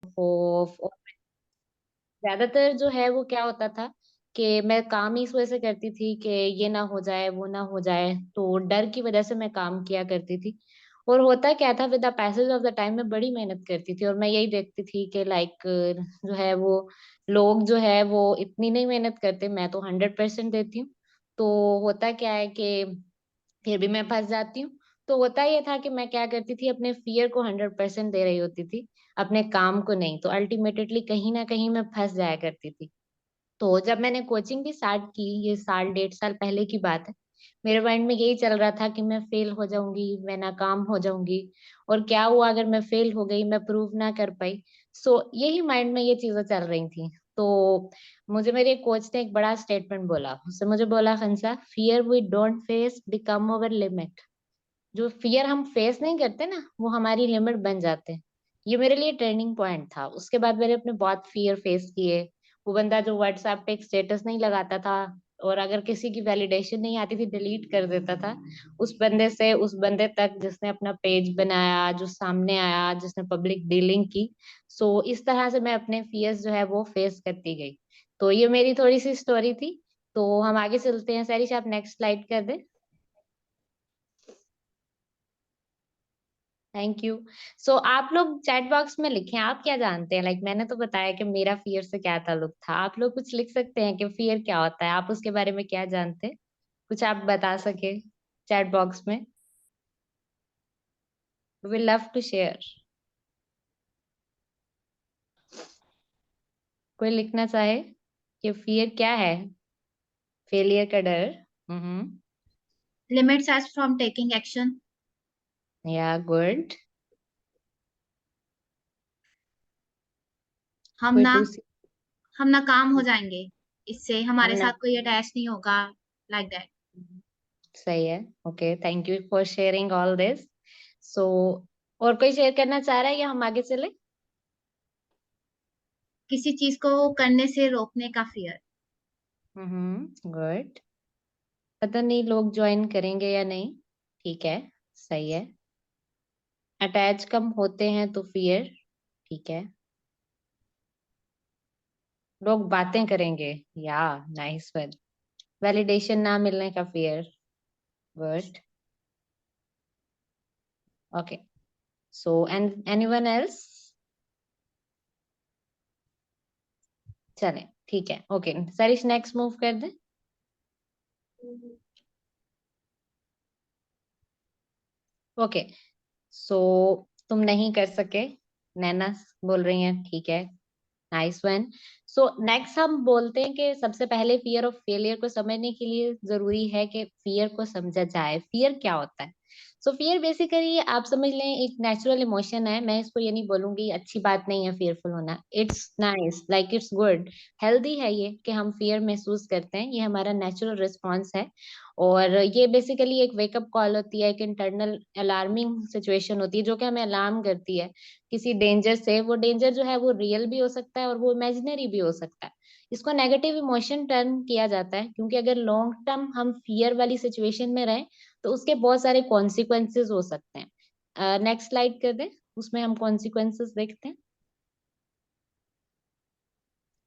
हो। ज्यादातर जो है वो क्या होता था कि मैं काम ही इस वजह से करती थी कि ये ना हो जाए वो ना हो जाए, तो डर की वजह से मैं काम किया करती थी। और होता क्या था, with the passage of the time मैं बड़ी मेहनत करती थी, और मैं यही देखती थी कि लाइक जो है वो लोग जो है वो इतनी नहीं मेहनत करते, मैं तो 100% देती हूँ। तो होता क्या है कि फिर भी मैं फंस जाती हूँ। तो होता ये था कि मैं क्या करती थी, अपने फियर को 100% दे रही होती थी, अपने काम को नहीं, तो अल्टीमेटली कहीं ना कहीं मैं फंस जाया करती थी। तो जब मैंने कोचिंग भी स्टार्ट की, ये साल 1.5 साल पहले की बात है, मेरे माइंड में यही चल रहा था कि मैं फेल हो जाऊंगी, मैं नाकाम हो जाऊंगी। और क्या हुआ अगर मैं फेल हो गई, मैं प्रूव ना कर पाई। सो यही माइंड में ये चीजें चल रही थी। तो मुझे मेरे कोच ने एक बड़ा स्टेटमेंट बोला, उससे मुझे बोला, Khansa, fear we don't face become our limit. जो फियर हम फेस नहीं करते ना, वो हमारी लिमिट बन जाते हैं। ये मेरे लिए टर्निंग पॉइंट था। उसके बाद मैंने अपने बहुत फियर फेस किए। वो बंदा जो व्हाट्सएप पे एक स्टेटस नहीं लगाता था, और अगर किसी की वैलिडेशन नहीं आती थी डिलीट कर देता था, उस बंदे से उस बंदे तक जिसने अपना पेज बनाया, जो सामने आया, जिसने पब्लिक डीलिंग की। सो इस तरह से मैं अपने फियर्स जो है वो फेस करती गई। तो ये मेरी थोड़ी सी स्टोरी थी। तो हम आगे चलते हैं। सैरिश, आप नेक्स्ट स्लाइड कर दे। Thank you. सो आप लोग चैट बॉक्स में लिखें, आप क्या जानते हैं। लाइक मैंने तो बताया कि मेरा फियर से क्या ताल्लुक था, आप लोग कुछ लिख सकते हैं कि फियर क्या होता है, आप उसके बारे में क्या जानते हैं, कुछ आप बता सके चैट बॉक्स में। We love to share. कोई लिखना चाहे कि फियर क्या है। फेलियर का डर। हम्म। limits us from taking action. या गुड। हम कोई ना दूसरी। हम ना काम हो जाएंगे, इससे हम हमारे ना। साथ कोई अटैच नहीं होगा, लाइक दैट। सही है। Okay, thank you for sharing all this. So और कोई शेयर करना चाह रहा है या हम आगे चले। किसी चीज को करने से रोकने का फियर। गुड। पता नहीं लोग ज्वाइन करेंगे या नहीं। ठीक है। सही है। अटैच कम होते हैं तो फियर। ठीक है। लोग बातें करेंगे। या नाइस वन। वैलिडेशन ना मिलने का fear. Good. Okay. So and anyone else. चले, ठीक है। ओके सरिश, नेक्स्ट मूव कर दे। ओके। सो तुम नहीं कर सके, नैना बोल रही हैं, ठीक है। Nice one. सो नेक्स्ट हम बोलते हैं कि सबसे पहले फियर ऑफ फेलियर को समझने के लिए जरूरी है कि फियर को समझा जाए, फियर क्या होता है। सो फियर बेसिकली आप समझ लें एक नेचुरल इमोशन है। मैं इसको ये नहीं बोलूंगी अच्छी बात नहीं है फियरफुल होना, it's nice, like it's good, healthy है ये कि हम फियर महसूस करते हैं, ये हमारा नेचुरल रिस्पॉन्स है। और ये बेसिकली एक वेकअप कॉल होती है, एक इंटरनल अलार्मिंग सिचुएशन होती है जो कि हमें अलार्म करती है किसी डेंजर से। वो डेंजर जो है वो रियल भी हो सकता है और वो इमेजिनरी भी हो सकता है। इसको नेगेटिव इमोशन टर्न किया जाता है, क्योंकि अगर लॉन्ग टर्म हम फियर वाली सिचुएशन में रहें तो उसके बहुत सारे कॉन्सिक्वेंसेस हो सकते हैं। नेक्स्ट स्लाइड कर दें, उसमें हम कॉन्सिक्वेंसेस देखते हैं।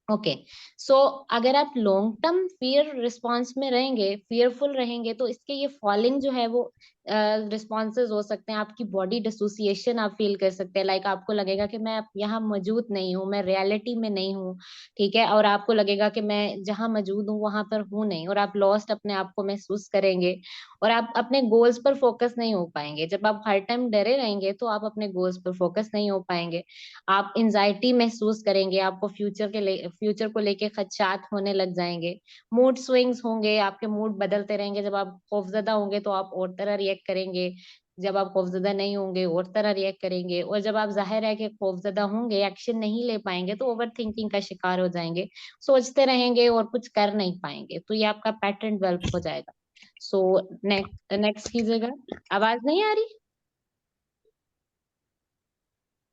ओके। सो अगर आप लॉन्ग टर्म फियर रिस्पॉन्स में रहेंगे, फियरफुल रहेंगे, तो इसके ये फॉलोइंग जो है वो रिस्पॉन्सेज हो सकते हैं। आपकी बॉडी डिसोसिएशन आप फील कर सकते हैं, लाइक आपको लगेगा कि मैं यहाँ मौजूद नहीं हूँ, मैं रियलिटी में नहीं हूँ। ठीक है। और आपको लगेगा कि मैं जहाँ मौजूद हूँ वहां पर हूँ नहीं, और आप लॉस्ट अपने आप को महसूस करेंगे। और आप अपने गोल्स पर फोकस नहीं हो पाएंगे। जब आप हर टाइम डरे रहेंगे तो आप अपने गोल्स पर फोकस नहीं हो पाएंगे। आप एंजाइटी महसूस करेंगे, आपको फ्यूचर को लेके खदशात होने लग जाएंगे। मूड स्विंग्स होंगे, आपके मूड बदलते रहेंगे। जब आप खौफजदा होंगे तो आप और तरह रिएक्ट करेंगे, जब आप खौफजदा नहीं होंगे और तरह रिएक्ट करेंगे। और जब आप जाहिर है कि खौफजदा होंगे, एक्शन नहीं ले पाएंगे, तो ओवर थिंकिंग का शिकार हो जाएंगे, सोचते रहेंगे और कुछ कर नहीं पाएंगे। तो ये आपका पैटर्न डेवलप हो जाएगा। सो नेक्स्ट कीजिएगा। आवाज नहीं आ रही?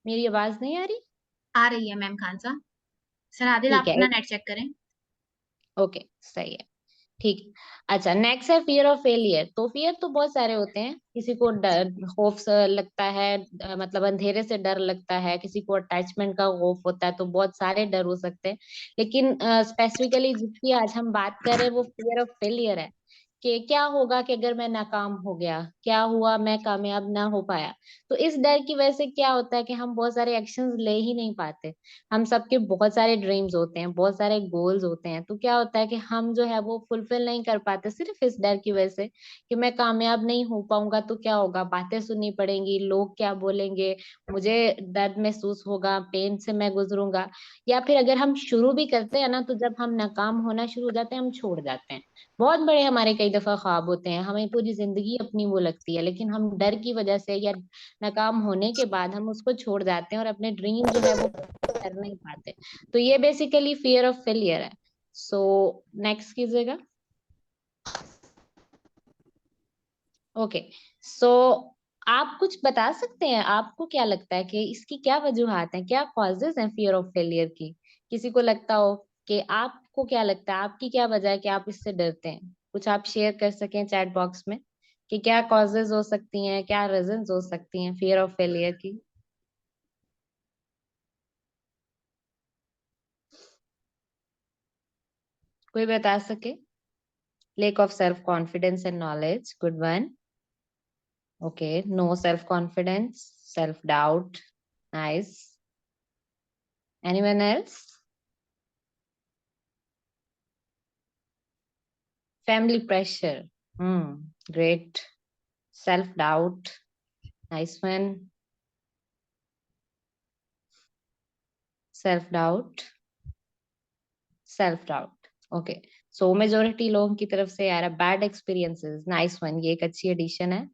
मेरी आवाज नहीं आ रही? आ रही है मैम खान सा। सर आदिल, ठीक आप है। अपना नेट चेक करें। ओके, सही है। ठीक। अच्छा, नेक्स्ट है फियर ऑफ फेलियर। तो फियर तो बहुत सारे होते हैं। किसी को डर खौफ से लगता है, मतलब अंधेरे से डर लगता है, किसी को अटैचमेंट का खौफ होता है, तो बहुत सारे डर हो सकते हैं। लेकिन स्पेसिफिकली जिसकी आज हम बात कर रहे हैं वो फियर ऑफ फेलियर है। कि क्या होगा कि अगर मैं नाकाम हो गया, क्या हुआ मैं कामयाब ना हो पाया। तो इस डर की वजह से क्या होता है कि हम बहुत सारे एक्शंस ले ही नहीं पाते। हम सबके बहुत सारे ड्रीम्स होते हैं, बहुत सारे गोल्स होते हैं, तो क्या होता है कि हम जो है वो फुलफिल नहीं कर पाते सिर्फ इस डर की वजह से कि मैं कामयाब नहीं हो पाऊंगा तो क्या होगा, बातें सुननी पड़ेंगी, लोग क्या बोलेंगे, मुझे दर्द महसूस होगा, पेन से मैं गुजरूंगा। या फिर अगर हम शुरू भी करते हैं ना, तो जब हम नाकाम होना शुरू हो जाते हैं हम छोड़ जाते हैं। बहुत बड़े हमारे कई दफा ख्वाब होते हैं, हमें पूरी जिंदगी अपनी वो लगती है, लेकिन हम डर की वजह से या नाकाम होने के बाद हम उसको छोड़ जाते हैं और अपने ड्रीम जो है वो कर नहीं पाते। तो ये बेसिकली फियर ऑफ फेलियर है। सो नेक्स्ट कीजिएगा। ओके। सो आप कुछ बता सकते हैं, आपको क्या लगता है कि इसकी क्या वजूहात हैं, क्या कॉजेज हैं फियर ऑफ फेलियर की? किसी को लगता हो कि आपको क्या लगता है, आपकी क्या वजह है कि आप इससे डरते हैं? कुछ आप शेयर कर सकें चैट बॉक्स में कि क्या कॉजेज हो सकती हैं, क्या रीजंस हो सकती हैं फियर ऑफ फेलियर की? कोई बता सके? Lack of self-confidence and knowledge. Good one. Okay. No self-confidence, self-doubt. Nice. Anyone else? Family pressure. Hmm. Great. Self-doubt. Nice one. Self-doubt. Self-doubt. Okay. So majority लोगों की तरफ से आ रहा bad experiences. Nice one. ये एक अच्छी addition है.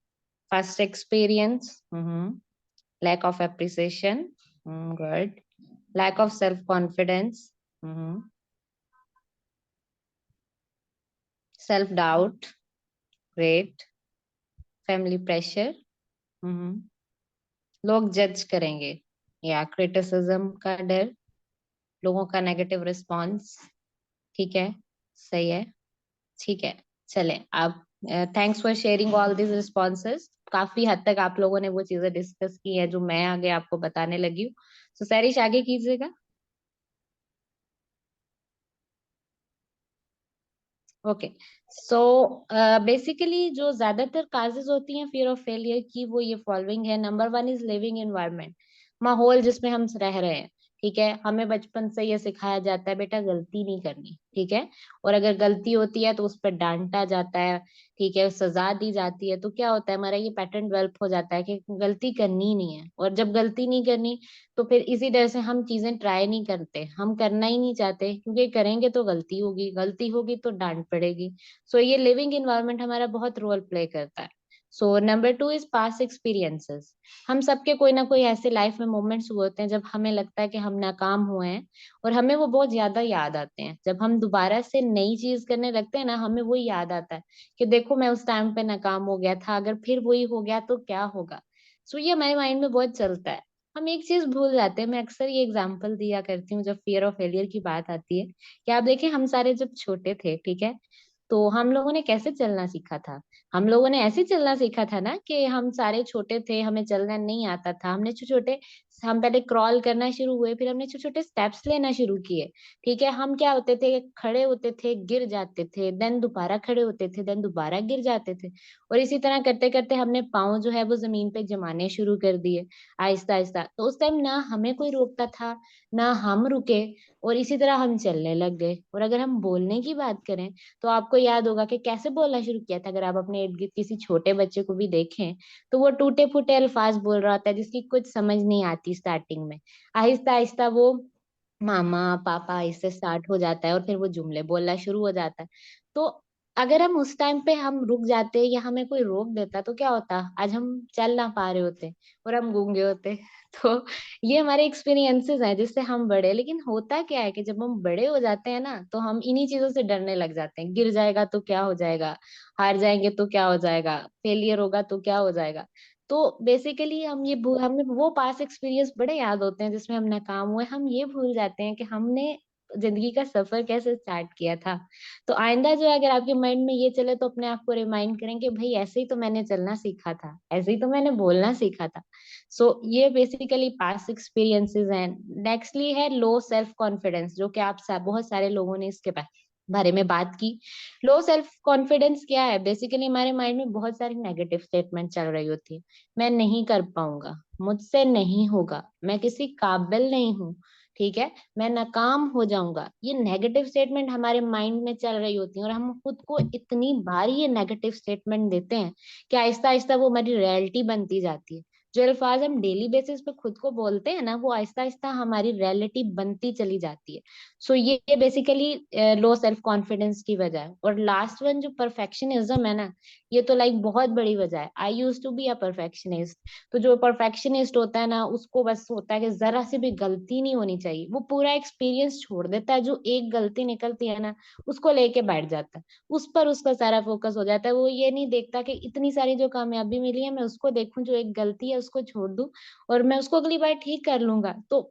First experience. Lack of appreciation. Good. Lack of self-confidence. Self-doubt. Great. Family pressure. Hmm. लोग जज करेंगे या क्रिटिसिज्म का डर, लोगों का नेगेटिव रिस्पॉन्स। ठीक है, सही है। ठीक है, चलें आप। Thanks for sharing all this responses. काफी हद तक आप लोगों ने वो चीजें डिस्कस की है जो मैं आगे आपको बताने लगी हूँ। तो सैरिश आगे कीजिएगा। ओके। सो बेसिकली जो ज्यादातर काजेज होती हैं फियर ऑफ फेलियर की वो ये फॉलोइंग है। Number one is living environment. माहौल जिसमें हम रह रहे हैं। ठीक है, हमें बचपन से ये सिखाया जाता है बेटा गलती नहीं करनी, ठीक है। और अगर गलती होती है तो उस पर डांटा जाता है, ठीक है, सजा दी जाती है। तो क्या होता है, हमारा ये पैटर्न डेवलप हो जाता है कि गलती करनी ही नहीं है। और जब गलती नहीं करनी तो फिर इसी तरह से हम चीजें ट्राई नहीं करते, हम करना ही नहीं चाहते, क्योंकि करेंगे तो गलती होगी, गलती होगी तो डांट पड़ेगी। सो ये लिविंग एनवायरनमेंट हमारा बहुत रोल प्ले करता है। So number two is past experiences. हम सबके कोई ना कोई ऐसे लाइफ में मोमेंट्स हुए होते हैं जब हमें लगता है कि हम नाकाम हुए हैं, और हमें वो बहुत ज्यादा याद आते हैं। जब हम दोबारा से नई चीज करने लगते हैं ना, हमें वो याद आता है कि देखो मैं उस टाइम पे नाकाम हो गया था, अगर फिर वही हो गया तो क्या होगा। सो ये हमारे माइंड में बहुत चलता है। हम एक चीज भूल जाते हैं, मैं अक्सर ये एग्जांपल दिया करती हूँ जब फियर ऑफ फेलियर की बात आती है, कि आप देखें हम सारे जब छोटे थे, ठीक है, तो हम लोगों ने कैसे चलना सीखा था? हम लोगों ने ऐसे चलना सीखा था ना कि हम सारे छोटे थे, हमें चलना नहीं आता था, हमने छोटे छोटे, हम पहले क्रॉल करना शुरू हुए, फिर हमने छोटे छोटे स्टेप्स लेना शुरू किए। ठीक है, हम क्या होते थे, खड़े होते थे गिर जाते थे, देन दोबारा खड़े होते थे, देन दोबारा गिर जाते थे। और इसी तरह करते करते हमने पाँव जो है वो जमीन पे जमाने शुरू कर दिए, आहिस्ता आहिस्ता। तो उस टाइम ना हमें कोई रोकता था, ना हम रुके, और इसी तरह हम चलने लग गए। और अगर हम बोलने की बात करें, तो आपको याद होगा कि कैसे बोलना शुरू किया था। अगर आप अपने इर्द गिर्द किसी छोटे बच्चे को भी देखें, तो वो टूटे फूटे अल्फाज बोल रहा होता है जिसकी कुछ समझ नहीं आती स्टार्टिंग में। आहिस्ता आहिस्ता वो मामा पापा इससे स्टार्ट हो जाता है और फिर वो जुमले बोलना शुरू हो जाता है। तो अगर हम उस टाइम पे हम रुक जाते या हमें कोई रोक देता तो क्या होता, आज हम चल ना पा रहे होते और हम गूंगे होते। तो ये हमारे एक्सपीरियंसेस हैं जिससे हम बड़े। लेकिन होता क्या है कि जब हम बड़े हो जाते हैं ना, तो हम इन्हीं चीजों से डरने लग जाते हैं। गिर जाएगा तो क्या हो जाएगा, हार जाएंगे तो क्या हो जाएगा, फेलियर होगा तो क्या हो जाएगा। तो बेसिकली हमें वो पास एक्सपीरियंस बड़े याद होते हैं जिसमें हम नाकाम हुए, हम ये भूल जाते हैं कि हमने जिंदगी का सफर कैसे स्टार्ट किया था। तो आइंदा जो है अगर आपके माइंड में ये चले तो अपने आप को रिमाइंड करें कि भाई ऐसे ही तो मैंने चलना सीखा था, ऐसे ही तो मैंने बोलना सीखा था। सो ये बेसिकली पास्ट एक्सपीरियंसेस हैं। नेक्स्टली है लो सेल्फ कॉन्फिडेंस, जो कि बहुत सारे लोगों ने इसके बारे में बात की। लो सेल्फ कॉन्फिडेंस क्या है? बेसिकली हमारे माइंड में बहुत सारी नेगेटिव स्टेटमेंट चल रही होती है। मैं नहीं कर पाऊंगा, मुझसे नहीं होगा, मैं किसी काबिल नहीं हूँ, ठीक है, मैं नाकाम हो जाऊंगा। ये नेगेटिव स्टेटमेंट हमारे माइंड में चल रही होती है और हम खुद को इतनी बार ये नेगेटिव स्टेटमेंट देते हैं कि आहिस्ता आहिस्ता वो हमारी रियलिटी बनती जाती है। जो अल्फाज हम डेली बेसिस पे खुद को बोलते हैं ना, वो आहिस्ता आहिस्ता हमारी रियलिटी बनती चली जाती है। सो ये बेसिकली लो सेल्फ कॉन्फिडेंस की वजह है। और लास्ट वन जो परफेक्शनिज्म है ना, ये तो लाइक बहुत बड़ी वजह है। I used to be a perfectionist. तो जो परफेक्शनिस्ट होता है ना, उसको बस होता है कि जरा सी भी गलती नहीं होनी चाहिए, वो पूरा एक्सपीरियंस छोड़ देता है। जो एक गलती निकलती है ना, उसको लेके बैठ जाता है, उस पर उसका सारा फोकस हो जाता है। वो ये नहीं देखता कि इतनी सारी जो कामयाबी मिली है मैं उसको देखूं, जो एक गलती है उसको छोड़ दूं और मैं उसको अगली बार ठीक कर लूंगा। तो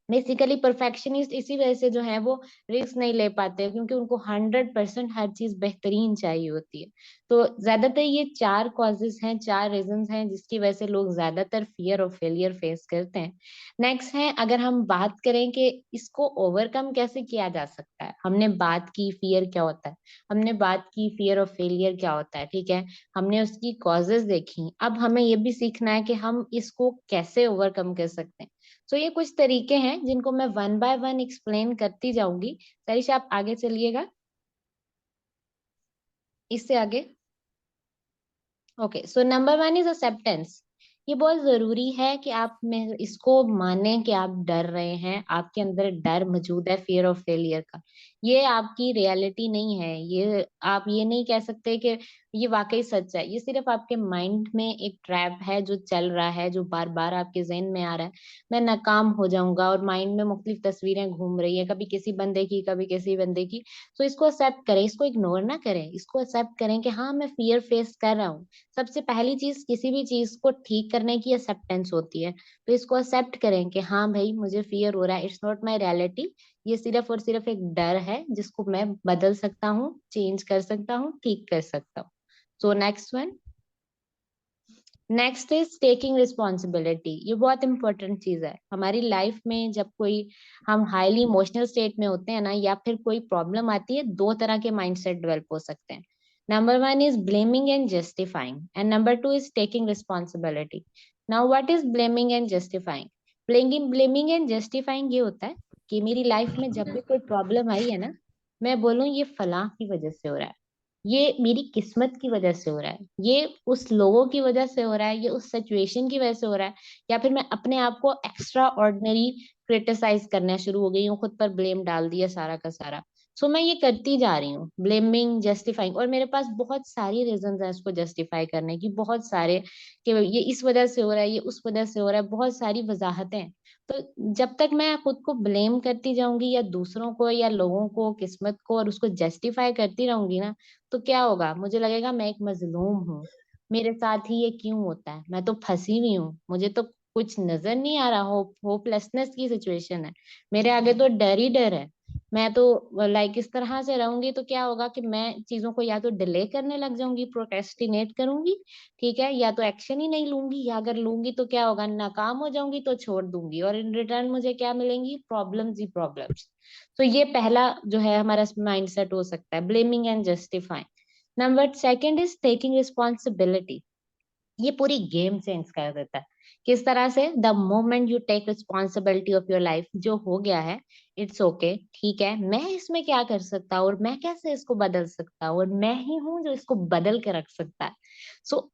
बेसिकली परफेक्शनिस्ट इसी वजह से जो है वो रिस्क नहीं ले पाते, क्योंकि उनको 100% हर चीज बेहतरीन चाहिए होती है। तो ज्यादातर ये चार कॉजेस हैं, चार रीजंस हैं जिसकी वजह से लोग ज्यादातर फियर और फेलियर फेस करते हैं। नेक्स्ट है, अगर हम बात करें कि इसको ओवरकम कैसे किया जा सकता है। हमने बात की फियर क्या होता है, हमने बात की फियर ऑफ फेलियर क्या होता है, ठीक है, हमने उसकी कॉजेस देखी। अब हमें ये भी सीखना है कि हम इसको कैसे ओवरकम कर सकते हैं। तो ये कुछ तरीके हैं जिनको मैं वन बाय वन एक्सप्लेन करती जाऊंगी। सरिश आप आगे चलिएगा, इससे आगे। Okay, so number one is acceptance. ये बहुत जरूरी है कि आप में इसको माने कि आप डर रहे हैं, आपके अंदर डर मौजूद है फियर ऑफ फेलियर का। ये आपकी रियलिटी नहीं है, ये आप ये नहीं कह सकते कि ये वाकई सच है। ये सिर्फ आपके माइंड में एक ट्रैप है जो चल रहा है, जो बार बार आपके जहन में आ रहा है, मैं नाकाम हो जाऊंगा। और माइंड में मुख्तलिफ तस्वीरें घूम रही है, कभी किसी बंदे की, कभी किसी बंदे की। तो इसको एक्सेप्ट करें, इसको इग्नोर ना करें, इसको एक्सेप्ट करें कि हाँ मैं फियर फेस कर रहा हूँ। सबसे पहली चीज किसी भी चीज को ठीक करने की एक्सेप्टेंस होती है। तो इसको एक्सेप्ट करें कि हाँ भाई मुझे फियर हो रहा है, इट्स नॉट माई रियलिटी, ये सिर्फ और सिर्फ एक डर है जिसको मैं बदल सकता हूँ, चेंज कर सकता हूँ, ठीक कर सकता हूँ। सो next one, next is taking responsibility. ये बहुत इंपॉर्टेंट चीज है हमारी लाइफ में। जब कोई हम हाईली इमोशनल स्टेट में होते हैं ना, या फिर कोई प्रॉब्लम आती है, दो तरह के माइंडसेट डेवलप हो सकते हैं। Number one is blaming and justifying, and number two is taking responsibility. Now what is blaming and justifying? Blaming and justifying ये होता है कि मेरी लाइफ में जब भी कोई प्रॉब्लम आई है ना, मैं बोलूं ये फलां की वजह से हो रहा है, ये मेरी किस्मत की वजह से हो रहा है, ये उस लोगों की वजह से हो रहा है, ये उस सिचुएशन की वजह से हो रहा है। या फिर मैं अपने आप को एक्स्ट्रा ऑर्डिनरी क्रिटिसाइज करना शुरू हो गई हूँ, खुद पर ब्लेम डाल दिया सारा का सारा। सो मैं ये करती जा रही हूँ, ब्लेमिंग जस्टिफाइंग, और मेरे पास बहुत सारी रीजंस हैं इसको जस्टिफाई करने की, बहुत सारे, कि ये इस वजह से हो रहा है, ये उस वजह से हो रहा है, बहुत सारी वजाहतें हैं। तो जब तक मैं खुद को ब्लेम करती जाऊंगी, या दूसरों को या लोगों को, किस्मत को, और उसको जस्टिफाई करती रहूंगी ना, तो क्या होगा, मुझे लगेगा मैं एक मजलूम हूँ, मेरे साथ ही ये क्यों होता है, मैं तो फंसी हुई हूँ, मुझे तो कुछ नजर नहीं आ रहा, होपलेसनेस की सिचुएशन है, मेरे आगे तो डर ही डर है। मैं तो लाइक इस तरह से रहूंगी तो क्या होगा कि मैं चीजों को या तो डिले करने लग जाऊंगी, प्रोक्रेस्टिनेट करूंगी, ठीक है, या तो एक्शन ही नहीं लूंगी, या अगर लूंगी तो क्या होगा, नाकाम हो जाऊंगी तो छोड़ दूंगी, और इन रिटर्न मुझे क्या मिलेंगी, प्रॉब्लम्स ही प्रॉब्लम्स। तो ये पहला जो है हमारा माइंडसेट हो सकता है, blaming and justifying. Number second is taking responsibility. ये पूरी गेम चेंज कर देता है। किस तरह से? The moment you take responsibility of your life, जो हो गया है इट्स ओके, ठीक है, मैं इसमें क्या कर सकता हूँ और मैं कैसे इसको बदल सकता हूँ, और मैं ही हूँ जो इसको बदल के रख सकता है।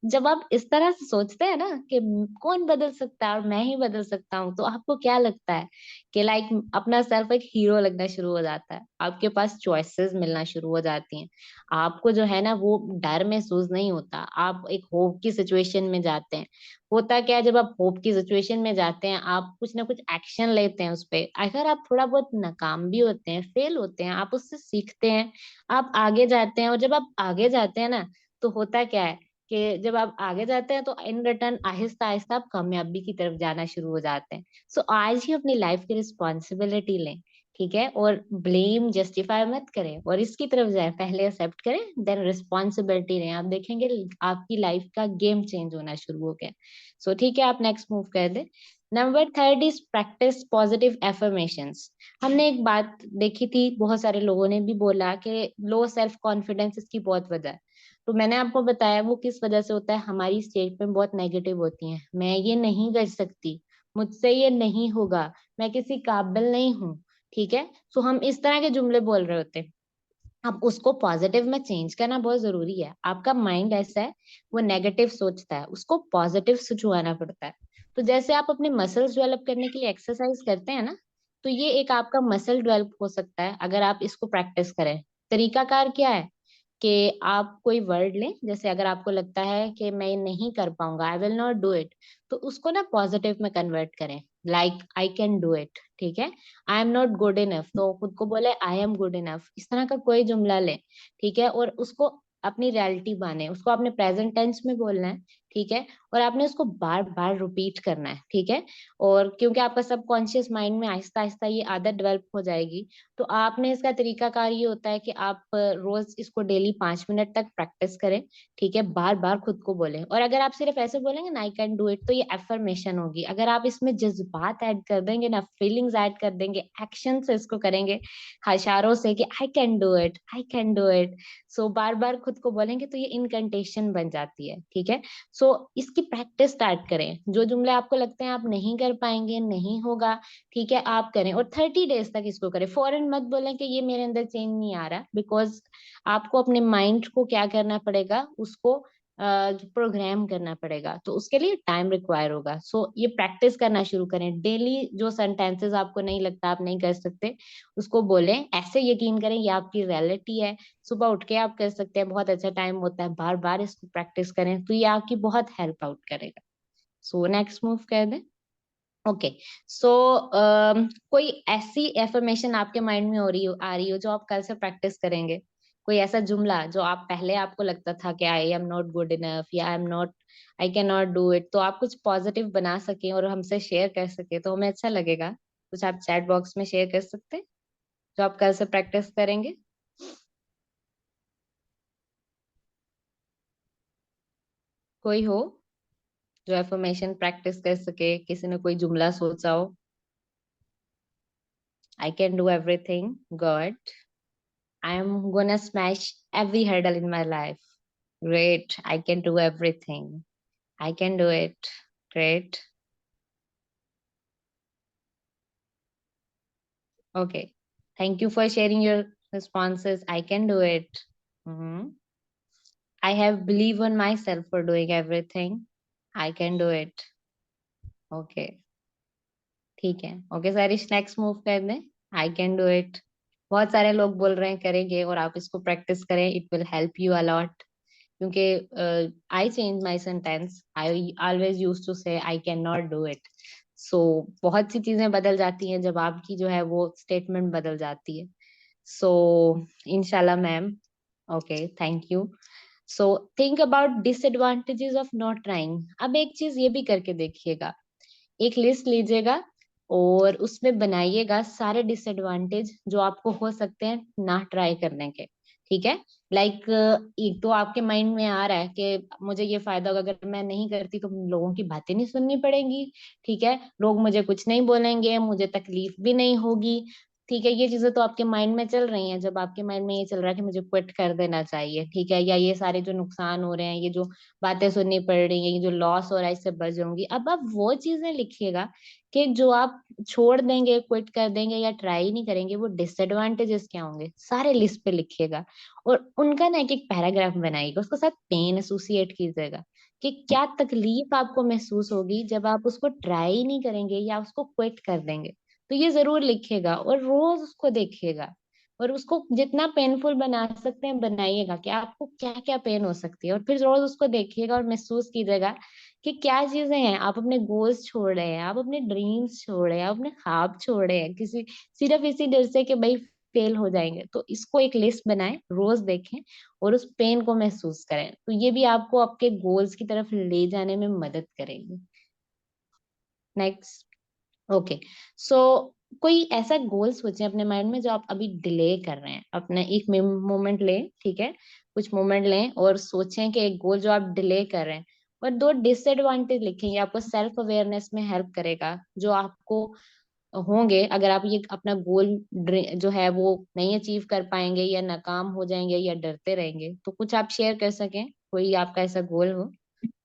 जब आप इस तरह से सोचते हैं ना कि कौन बदल सकता है और मैं ही बदल सकता हूँ, तो आपको क्या लगता है कि लाइक अपना सेल्फ एक हीरो लगना शुरू हो जाता है, आपके पास चॉइसेस मिलना शुरू हो जाती हैं, आपको जो है ना वो डर महसूस नहीं होता, आप एक होप की सिचुएशन में जाते हैं। होता क्या है, जब आप होप की सिचुएशन में जाते हैं, आप कुछ ना कुछ एक्शन लेते हैं उस पे, अगर आप थोड़ा बहुत नाकाम भी होते हैं, फेल होते हैं, आप उससे सीखते हैं, आप आगे जाते हैं। और जब आप आगे जाते हैं ना, तो होता क्या है कि जब आप आगे जाते हैं तो इन रिटर्न आहिस्ता आहिस्ता आप कामयाबी की तरफ जाना शुरू हो जाते हैं। आज ही अपनी लाइफ की रिस्पॉन्सिबिलिटी लें ठीक है, और ब्लेम जस्टिफाई मत करें और इसकी तरफ जाए, पहले एक्सेप्ट करें देन रिस्पॉन्सिबिलिटी लें। आप देखेंगे आपकी लाइफ का गेम चेंज होना शुरू हो गया। सो ठीक है, आप नेक्स्ट मूव कर दे। Number third is practice positive affirmations. हमने एक बात देखी थी, बहुत सारे लोगों ने भी बोला कि लो सेल्फ कॉन्फिडेंस इसकी बहुत वजह है। तो मैंने आपको बताया वो किस वजह से होता है, हमारी स्टेटमेंट बहुत नेगेटिव होती है। मैं ये नहीं कर सकती, मुझसे ये नहीं होगा, मैं किसी काबिल नहीं हूँ। ठीक है, सो हम इस तरह के जुमले बोल रहे होते हैं। अब उसको पॉजिटिव में चेंज करना बहुत जरूरी है। आपका माइंड ऐसा है, वो नेगेटिव सोचता है, उसको पॉजिटिव सुझाना पड़ता है। तो जैसे आप अपने मसल्स डेवलप करने के लिए एक्सरसाइज करते हैं ना, तो ये एक आपका मसल डेवलप हो सकता है अगर आप इसको प्रैक्टिस करें। तरीकाकार क्या है कि आप कोई वर्ड लें, जैसे अगर आपको लगता है कि मैं ये नहीं कर पाऊंगा, I will not do it, तो उसको ना पॉजिटिव में कन्वर्ट करें। Like I can do it, ठीक है। आई एम नॉट गुड इनफ, तो खुद को बोले आई एम गुड इनफ। इस तरह का कोई जुमला लें, ठीक है, और उसको अपनी रियलिटी माने, उसको अपने प्रेजेंट टेंस में बोलना है। ठीक है, और आपने उसको बार बार रिपीट करना है। ठीक है, और क्योंकि आपका सबकॉन्शियस माइंड में आहिस्ता आहिस्ता ये आदत डेवलप हो जाएगी, तो आपने इसका तरीकाकार ये होता है कि आप रोज इसको डेली 5 मिनट तक प्रैक्टिस करें। ठीक है, बार बार खुद को बोलें। और अगर आप सिर्फ ऐसे बोलेंगे ना आई कैन डू इट, तो ये एफर्मेशन होगी। अगर आप इसमें जज्बात ऐड कर देंगे ना, फीलिंग्स ऐड कर देंगे, एक्शन से इसको करेंगे, इशारों से कि I can do it, I can do it, so बार बार खुद को बोलेंगे, तो ये इनकंटेशन बन जाती है। ठीक है, सो इसकी प्रैक्टिस स्टार्ट करें। जो जुमले आपको लगते हैं आप नहीं कर पाएंगे, नहीं होगा, ठीक है, आप करें और 30 डेज तक इसको करें। फौरन मत बोलें कि ये मेरे अंदर चेंज नहीं आ रहा, बिकॉज आपको अपने माइंड को क्या करना पड़ेगा, उसको प्रोग्राम करना पड़ेगा, तो उसके लिए टाइम रिक्वायर होगा। सो ये प्रैक्टिस करना शुरू करें डेली। जो सेंटेंसेस आपको नहीं लगता आप नहीं कर सकते, उसको बोलें, ऐसे यकीन करें ये आपकी रियलिटी है। सुबह उठ के आप कर सकते हैं, बहुत अच्छा टाइम होता है, बार बार इसको प्रैक्टिस करें तो ये आपकी बहुत हेल्प आउट करेगा। सो नेक्स्ट मूव कर दें। ओके, सो कोई ऐसी एफर्मेशन आपके माइंड में हो रही हो आ रही हो जो आप कल से प्रैक्टिस करेंगे? कोई ऐसा जुमला जो आप पहले आपको लगता था कि I am not good enough या I am not, I can not do it, तो आप कुछ पॉजिटिव बना सके और हमसे शेयर कर सके तो हमें अच्छा लगेगा। कुछ आप चैट बॉक्स में शेयर कर सकते हैं जो आप कल से प्रैक्टिस करेंगे? कोई हो जो एफर्मेशन प्रैक्टिस कर सके, किसी ने कोई जुमला सोचा हो? आई can do everything, God, I'm gonna smash every hurdle in my life. Great. I can do everything. I can do it. Great. Okay. Thank you for sharing your responses. I can do it. Mhm. I have believe on myself for doing everything. I can do it. Okay. ठीक है, okay सारिश, next move कर दें। आई can do it. बहुत सारे लोग बोल रहे हैं करेंगे, और आप इसको प्रैक्टिस करें, it will help you a lot. क्योंकि I change my sentence, I always used to say I can not do it. So बहुत सी चीजें बदल जाती हैं जब आपकी जो है वो स्टेटमेंट बदल जाती है। सो इंशाल्लाह ma'am. Okay, thank you. So think about disadvantages of not trying. अब एक चीज ये भी करके देखिएगा, एक लिस्ट लीजिएगा और उसमें बनाइएगा सारे डिसएडवांटेज जो आपको हो सकते हैं ना ट्राई करने के। ठीक है, लाइक एक तो आपके माइंड में आ रहा है कि मुझे ये फायदा होगा अगर मैं नहीं करती, तो लोगों की बातें नहीं सुननी पड़ेंगी। ठीक है, लोग मुझे कुछ नहीं बोलेंगे, मुझे तकलीफ भी नहीं होगी। ठीक है, ये चीजें तो आपके माइंड में चल रही हैं। जब आपके माइंड में ये चल रहा है कि मुझे क्विट कर देना चाहिए, ठीक है, या ये सारे जो नुकसान हो रहे हैं, ये जो बातें सुननी पड़ रही है, ये जो लॉस हो रहा है, इससे बच जाऊंगी, अब आप वो चीजें लिखिएगा कि जो आप छोड़ देंगे, क्विट कर देंगे या ट्राई नहीं करेंगे, वो डिसएडवांटेजेस क्या होंगे, सारे लिस्ट पे लिखिएगा। और उनका ना एक एक पैराग्राफ बनाइएगा, उसके साथ पेन एसोसिएट कीजिएगा कि क्या तकलीफ आपको महसूस होगी जब आप उसको ट्राई नहीं करेंगे या उसको क्विट कर देंगे। तो ये जरूर लिखिएगा और रोज उसको देखिएगा, और उसको जितना पेनफुल बना सकते हैं बनाइएगा कि आपको क्या क्या पेन हो सकती है, और फिर रोज उसको देखिएगा और महसूस कीजिएगा कि क्या चीजें हैं। आप अपने गोल्स छोड़ रहे हैं, आप अपने ड्रीम्स छोड़ रहे हैं, आप अपने ख्वाब छोड़ रहे हैं, किसी सिर्फ इसी डर से कि भाई फेल हो जाएंगे। तो इसको एक लिस्ट बनाएं, रोज देखें और उस पेन को महसूस करें, तो ये भी आपको आपके गोल्स की तरफ ले जाने में मदद करेगी। नेक्स्ट। ओके, सो कोई ऐसा गोल सोचें अपने माइंड में जो आप अभी डिले कर रहे हैं। अपना एक मोमेंट लें, ठीक है, कुछ मोमेंट लें और सोचें कि एक गोल जो आप डिले कर रहे हैं, और दो डिसएडवांटेज लिखें। ये आपको सेल्फ अवेयरनेस में हेल्प करेगा, जो आपको होंगे अगर आप ये अपना गोल जो है वो नहीं अचीव कर पाएंगे, या नाकाम हो जाएंगे, या डरते रहेंगे। तो कुछ आप शेयर कर सकें, कोई आपका ऐसा गोल हो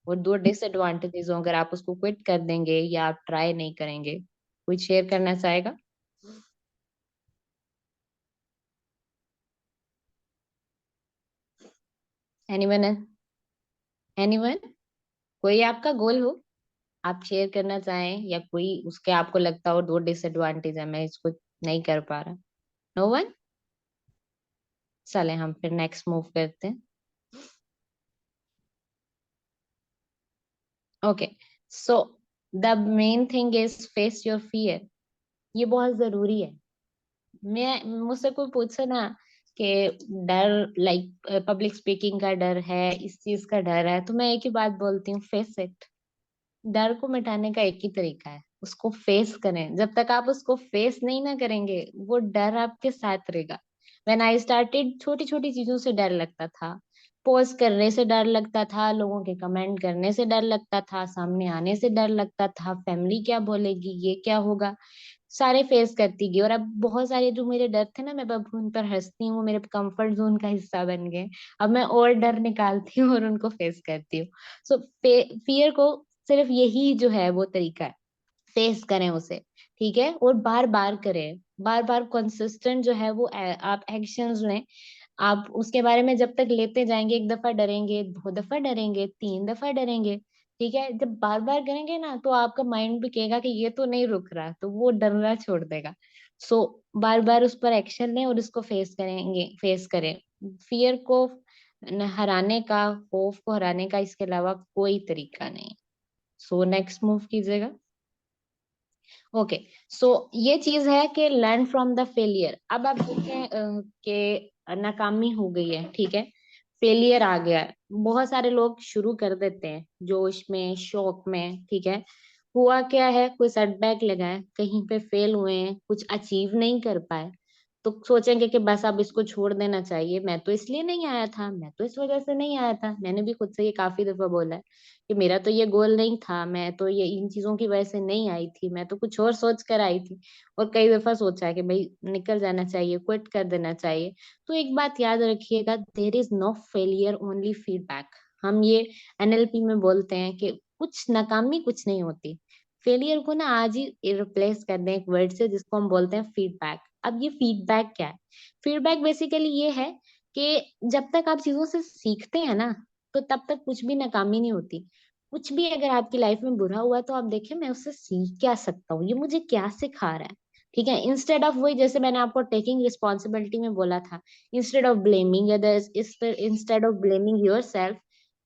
और दो डिसएडवांटेजेस हो, अगर आप उसको क्विट कर देंगे या आप ट्राई नहीं करेंगे। कोई शेयर करना चाहेगा? एनीवन? एनीवन? कोई आपका गोल हो, आप शेयर करना चाहें, या कोई उसके आपको लगता हो दो डिसएडवांटेज है, मैं इसको नहीं कर पा रहा? No one? चले हम फिर नेक्स्ट मूव करते हैं। Okay, so the main thing is face your fear. ये बहुत जरूरी है। मैं मुझसे कोई पूछे ना कि डर, लाइक पब्लिक स्पीकिंग का डर है, इस चीज का डर है, तो मैं एक ही बात बोलती हूँ, फेस इट। डर को मिटाने का एक ही तरीका है, उसको फेस करें। जब तक आप उसको फेस नहीं ना करेंगे, वो डर आपके साथ रहेगा। व्हेन आई स्टार्टेड, छोटी छोटी चीजों से डर लगता था। पोस्ट करने से डर लगता था, लोगों के कमेंट करने से डर लगता था, सामने आने से डर लगता था, फैमिली क्या बोलेगी, ये क्या होगा, सारे फेस करती गई। और अब बहुत सारे जो मेरे डर थे ना, मैं अब उन पर हंसती हूँ, वो मेरे कंफर्ट जोन का हिस्सा बन गए। अब मैं और डर निकालती हूँ और उनको फेस करती हूँ। सो फियर को सिर्फ यही जो है वो तरीका है, फेस करें उसे, ठीक है, और बार बार करें। बार बार कंसिस्टेंट जो है वो आप एक्शंस लें। आप उसके बारे में जब तक लेते जाएंगे, एक दफा डरेंगे, दो दफा डरेंगे, तीन दफा डरेंगे, ठीक है, जब बार बार करेंगे ना, तो आपका माइंड भी कहेगा कि ये तो नहीं रुक रहा, तो वो डरना छोड़ देगा। सो बार बार उस पर एक्शन लें और इसको फेस करेंगे, फेस करें। फियर को हराने का, खौफ को हराने का इसके अलावा कोई तरीका नहीं। सो नेक्स्ट मूव कीजिएगा। ओके, सो ये चीज है कि लर्न फ्रॉम द फेलियर। अब आप देखें कि नाकामी हो गई है, ठीक है, फेलियर आ गया है। बहुत सारे लोग शुरू कर देते हैं जोश में, शौक में, ठीक है। हुआ क्या है, कोई सेटबैक लगा है, कहीं पे फेल हुए हैं, कुछ अचीव नहीं कर पाए, तो सोचेंगे कि बस अब इसको छोड़ देना चाहिए, मैं तो इसलिए नहीं आया था, मैं तो इस वजह से नहीं आया था। मैंने भी खुद से ये काफी दफा बोला है कि मेरा तो ये गोल नहीं था, मैं तो ये इन चीजों की वजह से नहीं आई थी, मैं तो कुछ और सोच कर आई थी। और कई दफा सोचा है कि भाई निकल जाना चाहिए, क्विट कर देना चाहिए। तो एक बात याद रखिएगा, there is no failure, only feedback. हम ये एनएलपी में बोलते हैं कि कुछ नाकामी कुछ नहीं होती। फेलियर को ना आज ही रिप्लेस कर दें एक वर्ड से, जिसको हम बोलते हैं फीडबैक। अब ये फीडबैक क्या है? फीडबैक बेसिकली ये है कि जब तक आप चीजों से सीखते हैं ना, तो तब तक कुछ भी नाकामी नहीं होती। कुछ भी अगर आपकी लाइफ में बुरा हुआ, तो आप देखें मैं उससे सीख क्या सकता हूँ, ये मुझे क्या सिखा रहा है, ठीक है। इंस्टेड ऑफ, वही जैसे मैंने आपको टेकिंग रिस्पॉन्सिबिलिटी में बोला था, instead of blaming others, instead of blaming your self,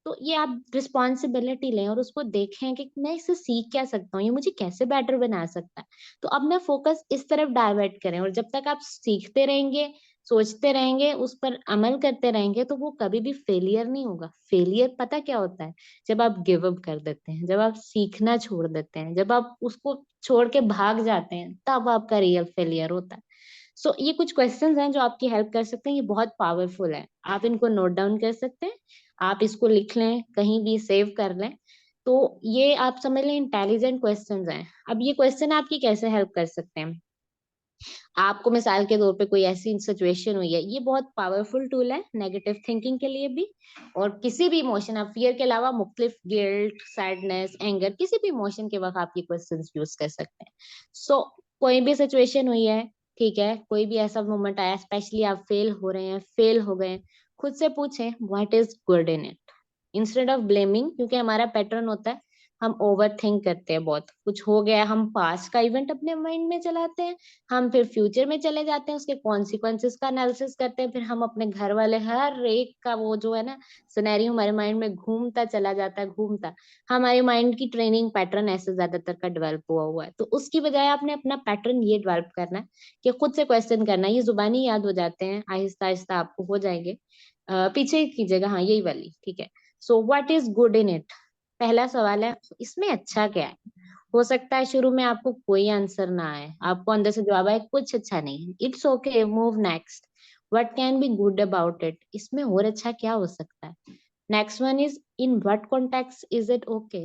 तो ये आप रिस्पॉन्सिबिलिटी लें और उसको देखें कि मैं इससे सीख क्या सकता हूँ, ये मुझे कैसे बेटर बना सकता है। तो अपना फोकस इस तरफ डाइवर्ट करें, और जब तक आप सीखते रहेंगे, सोचते रहेंगे, उस पर अमल करते रहेंगे, तो वो कभी भी फेलियर नहीं होगा। फेलियर पता क्या होता है? जब आप गिव अप कर देते हैं, जब आप सीखना छोड़ देते हैं, जब आप उसको छोड़ के भाग जाते हैं, तब आपका रियल फेलियर होता है। सो ये कुछ क्वेश्चंस हैं जो आपकी हेल्प कर सकते हैं, ये बहुत पावरफुल है, आप इनको नोट डाउन कर सकते हैं, आप इसको लिख लें, कहीं भी सेव कर लें। तो ये आप समझ लें इंटेलिजेंट क्वेश्चंस हैं। अब ये क्वेश्चन आपकी कैसे हेल्प कर सकते हैं? आपको मिसाल के तौर पे कोई ऐसी सिचुएशन हुई है, ये बहुत पावरफुल टूल है नेगेटिव थिंकिंग के लिए भी। और किसी भी इमोशन, आप फियर के अलावा मुख्तलिफ, गिल्ट, सैडनेस, एंगर, किसी भी इमोशन के वक्त आप ये क्वेश्चंस यूज कर सकते हैं। सो कोई भी सिचुएशन हुई है, ठीक है, कोई भी ऐसा मोमेंट आया, स्पेशली आप फेल हो रहे हैं, फेल हो गए, खुद से पूछें what is good in it, instead of blaming. क्योंकि हमारा पैटर्न होता है, हम ओवर थिंक करते हैं बहुत, कुछ हो गया, हम पास्ट का इवेंट अपने माइंड में चलाते हैं, हम फिर फ्यूचर में चले जाते हैं, उसके कॉन्सिक्वेंसेस का एनालिसिस करते हैं, फिर हम अपने घर वाले, हर एक का वो जो है ना सिनेरियो हमारे माइंड में घूमता चला जाता है, घूमता। हमारे माइंड की ट्रेनिंग पैटर्न ऐसे ज्यादातर का डेवलप हुआ है। तो उसकी बजाय आपने अपना पैटर्न ये डेवलप करना है कि खुद से क्वेश्चन करना है। ये जुबानी याद हो जाते हैं, आहिस्ता आहिस्ता आपको हो जाएंगे। पीछे कीजिएगा, हाँ यही वाली, ठीक है। So what is good in it, पहला सवाल है, इसमें अच्छा क्या है। हो सकता है शुरू में आपको कोई आंसर ना आए, आपको अंदर से जवाब आए कुछ अच्छा नहीं, it's okay, move next, what can be good about it, इसमें और अच्छा क्या हो सकता है। Next one is in what context is it okay,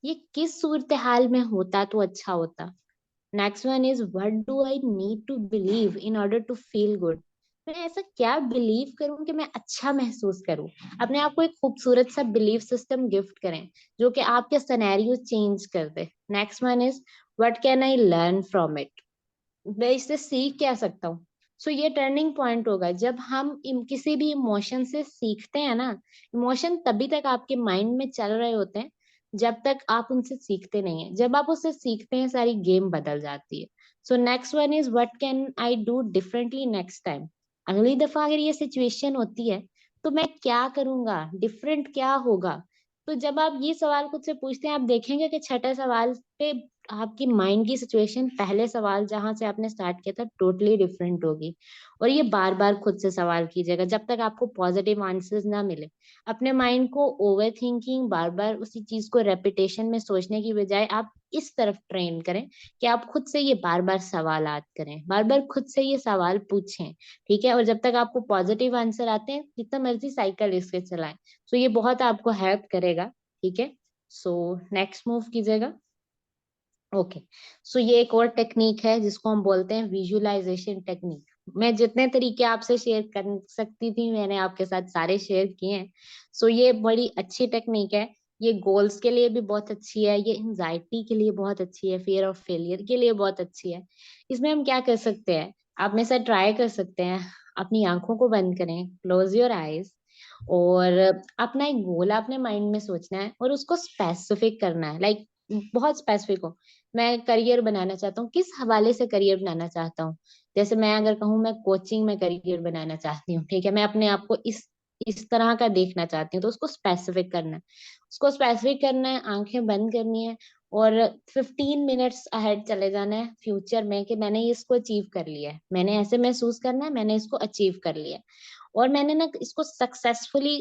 ये किस सूरत हाल में होता तो अच्छा होता। Next one is what do I need to believe in order to feel good, मैं ऐसा क्या बिलीव करूं कि मैं अच्छा महसूस करूं। अपने आप को एक खूबसूरत सा बिलीफ सिस्टम गिफ्ट करें जो कि आपके सिनेरियो चेंज कर दे। Next one is what can I learn from it, मैं इससे सीख क्या सकता हूँ। सो ये टर्निंग पॉइंट होगा जब हम किसी भी इमोशन से सीखते हैं ना। इमोशन तभी तक आपके माइंड में चल रहे होते हैं जब तक आप उनसे सीखते नहीं है, जब आप उससे सीखते हैं सारी गेम बदल जाती है। सो next one is what can I do differently next time, अगली दफा अगर ये सिचुएशन होती है तो मैं क्या करूंगा, डिफरेंट क्या होगा। तो जब आप ये सवाल खुद से पूछते हैं, आप देखेंगे कि छठे सवाल पे आपकी माइंड की सिचुएशन पहले सवाल जहां से आपने स्टार्ट किया था टोटली डिफरेंट होगी। और ये बार बार खुद से सवाल कीजिएगा जब तक आपको पॉजिटिव आंसर्स ना मिले। अपने माइंड को ओवर थिंकिंग, बार बार उसी चीज को रेपिटेशन में सोचने की बजाय आप इस तरफ ट्रेन करें कि आप खुद से ये बार बार सवालात करें, बार बार खुद से ये सवाल पूछें। ठीक है, और जब तक आपको पॉजिटिव आंसर आते हैं जितना मर्जी साइकिल इसके चलाएं। सो ये बहुत आपको हेल्प करेगा। ठीक है, सो नेक्स्ट मूव कीजिएगा। ओके, सो ये एक और टेक्निक है जिसको हम बोलते हैं विजुअलाइजेशन टेक्निक। मैं जितने तरीके आपसे शेयर कर सकती थी मैंने आपके साथ सारे शेयर किए हैं। सो ये बड़ी अच्छी टेक्निक है, ये गोल्स के लिए भी बहुत अच्छी है, ये एंजाइटी के लिए बहुत अच्छी है, फियर ऑफ फेलियर के लिए बहुत अच्छी है। इसमें हम क्या कर सकते हैं, आप में से ट्राई कर सकते हैं, अपनी आंखों को बंद करें, क्लोज योर आईज, और अपना एक गोल अपने माइंड में सोचना है और उसको स्पेसिफिक करना है, लाइक बहुत स्पेसिफिक हो। मैं करियर बनाना चाहता हूँ, किस हवाले से करियर बनाना चाहता हूँ। जैसे मैं अगर कहूँ मैं कोचिंग में करियर बनाना चाहती हूँ, ठीक है, मैं अपने आप को इस तरह का देखना चाहती हूँ, तो उसको स्पेसिफिक करना है। उसको स्पेसिफिक करना है, आंखें बंद करनी है और 15 मिनट्स अहेड चले जाना है फ्यूचर में कि मैंने इसको अचीव कर लिया है, मैंने ऐसे महसूस करना है मैंने इसको अचीव कर लिया है। और मैंने ना इसको सक्सेसफुली,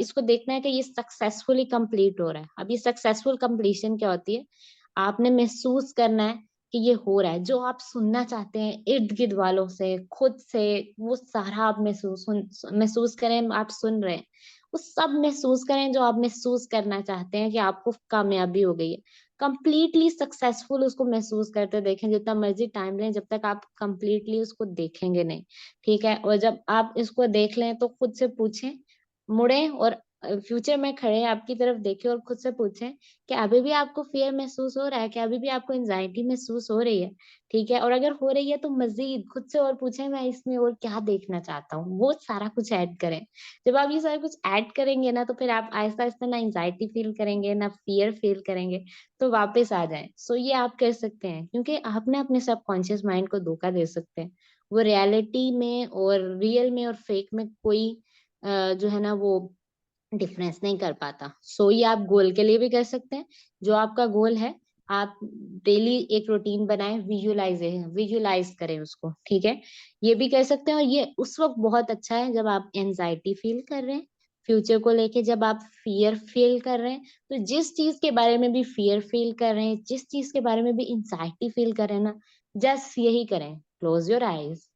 इसको देखना है कि ये सक्सेसफुली कंप्लीट हो रहा है। अब ये सक्सेसफुल कंप्लीशन क्या होती है, आपने महसूस करना है कि ये हो रहा है, जो आप सुनना चाहते हैं इर्द गिर्द वालों से, खुद से, वो सारा आप महसूस करें, आप सुन रहे हैं, वो सब महसूस करें जो आप महसूस करना चाहते हैं कि आपको कामयाबी हो गई है। कंप्लीटली सक्सेसफुल उसको महसूस करते देखें, जितना मर्जी टाइम लें, जब तक आप कंप्लीटली उसको देखेंगे नहीं। ठीक है, और जब आप इसको देख लें तो खुद से पूछें, मुड़े और फ्यूचर में खड़े आपकी तरफ देखें और खुद से पूछें कि अभी भी आपको फियर महसूस हो रहा है, क्या अभी भी आपको एंजाइटी महसूस हो रही है। ठीक है, और अगर हो रही है तो मजीद खुद से और पूछें मैं इसमें और क्या देखना चाहता हूँ, वो सारा कुछ ऐड करें। जब आप ये सारा कुछ ऐड करेंगे ना तो फिर आप आहिस्ता आहिस्ता ना एंजाइटी फील करेंगे ना फियर फील करेंगे, तो वापस आ जाएं। सो ये आप कर सकते हैं, क्योंकि आप ना अपने सबकॉन्शियस माइंड को धोखा दे सकते हैं। वो रियलिटी में और रियल में और फेक में कोई जो है ना वो डिफरेंस नहीं कर पाता। सो ये आप गोल के लिए भी कर सकते हैं। जो आपका गोल है, आप डेली एक रूटीन बनाएं, विजुलाइज करें उसको। ठीक है, ये भी कर सकते हैं। और ये उस वक्त बहुत अच्छा है जब आप एनजाइटी फील कर रहे हैं फ्यूचर को लेके, जब आप फियर फील कर रहे हैं, तो जिस चीज के बारे में भी फियर फील कर रहे हैं, जिस चीज के बारे में भी एंजाइटी फील कर रहे हैं ना, जस्ट यही करें, क्लोज योर आईज,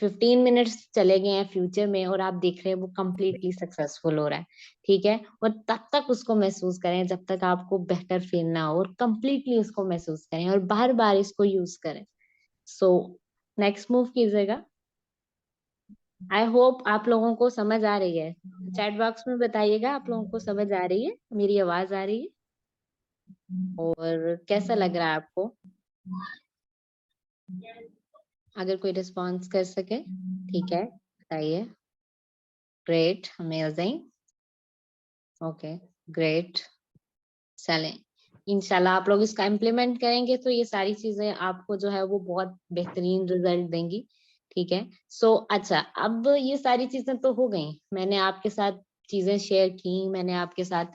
15 मिनट्स चले गए हैं फ्यूचर में और आप देख रहे हैं वो कंप्लीटली सक्सेसफुल हो रहा है। ठीक है, और तब तक उसको महसूस करें जब तक आपको बेटर फील ना हो, और कंप्लीटली उसको महसूस करें और बार बार इसको यूज करें। सो नेक्स्ट मूव कीजिएगा। आई होप आप लोगों को समझ आ रही है। चैट बॉक्स में बताइएगा आप लोगों को समझ आ रही है, मेरी आवाज आ रही है, और कैसा लग रहा है आपको, अगर कोई रिस्पॉन्स कर सके। ठीक है, बताइए। Great, amazing, okay, great. चलें, इंशाल्लाह आप लोग इसका इम्प्लीमेंट करेंगे तो ये सारी चीजें आपको जो है वो बहुत बेहतरीन रिजल्ट देंगी। ठीक है, सो अच्छा, अब ये सारी चीजें तो हो गई, मैंने आपके साथ चीजें शेयर की, मैंने आपके साथ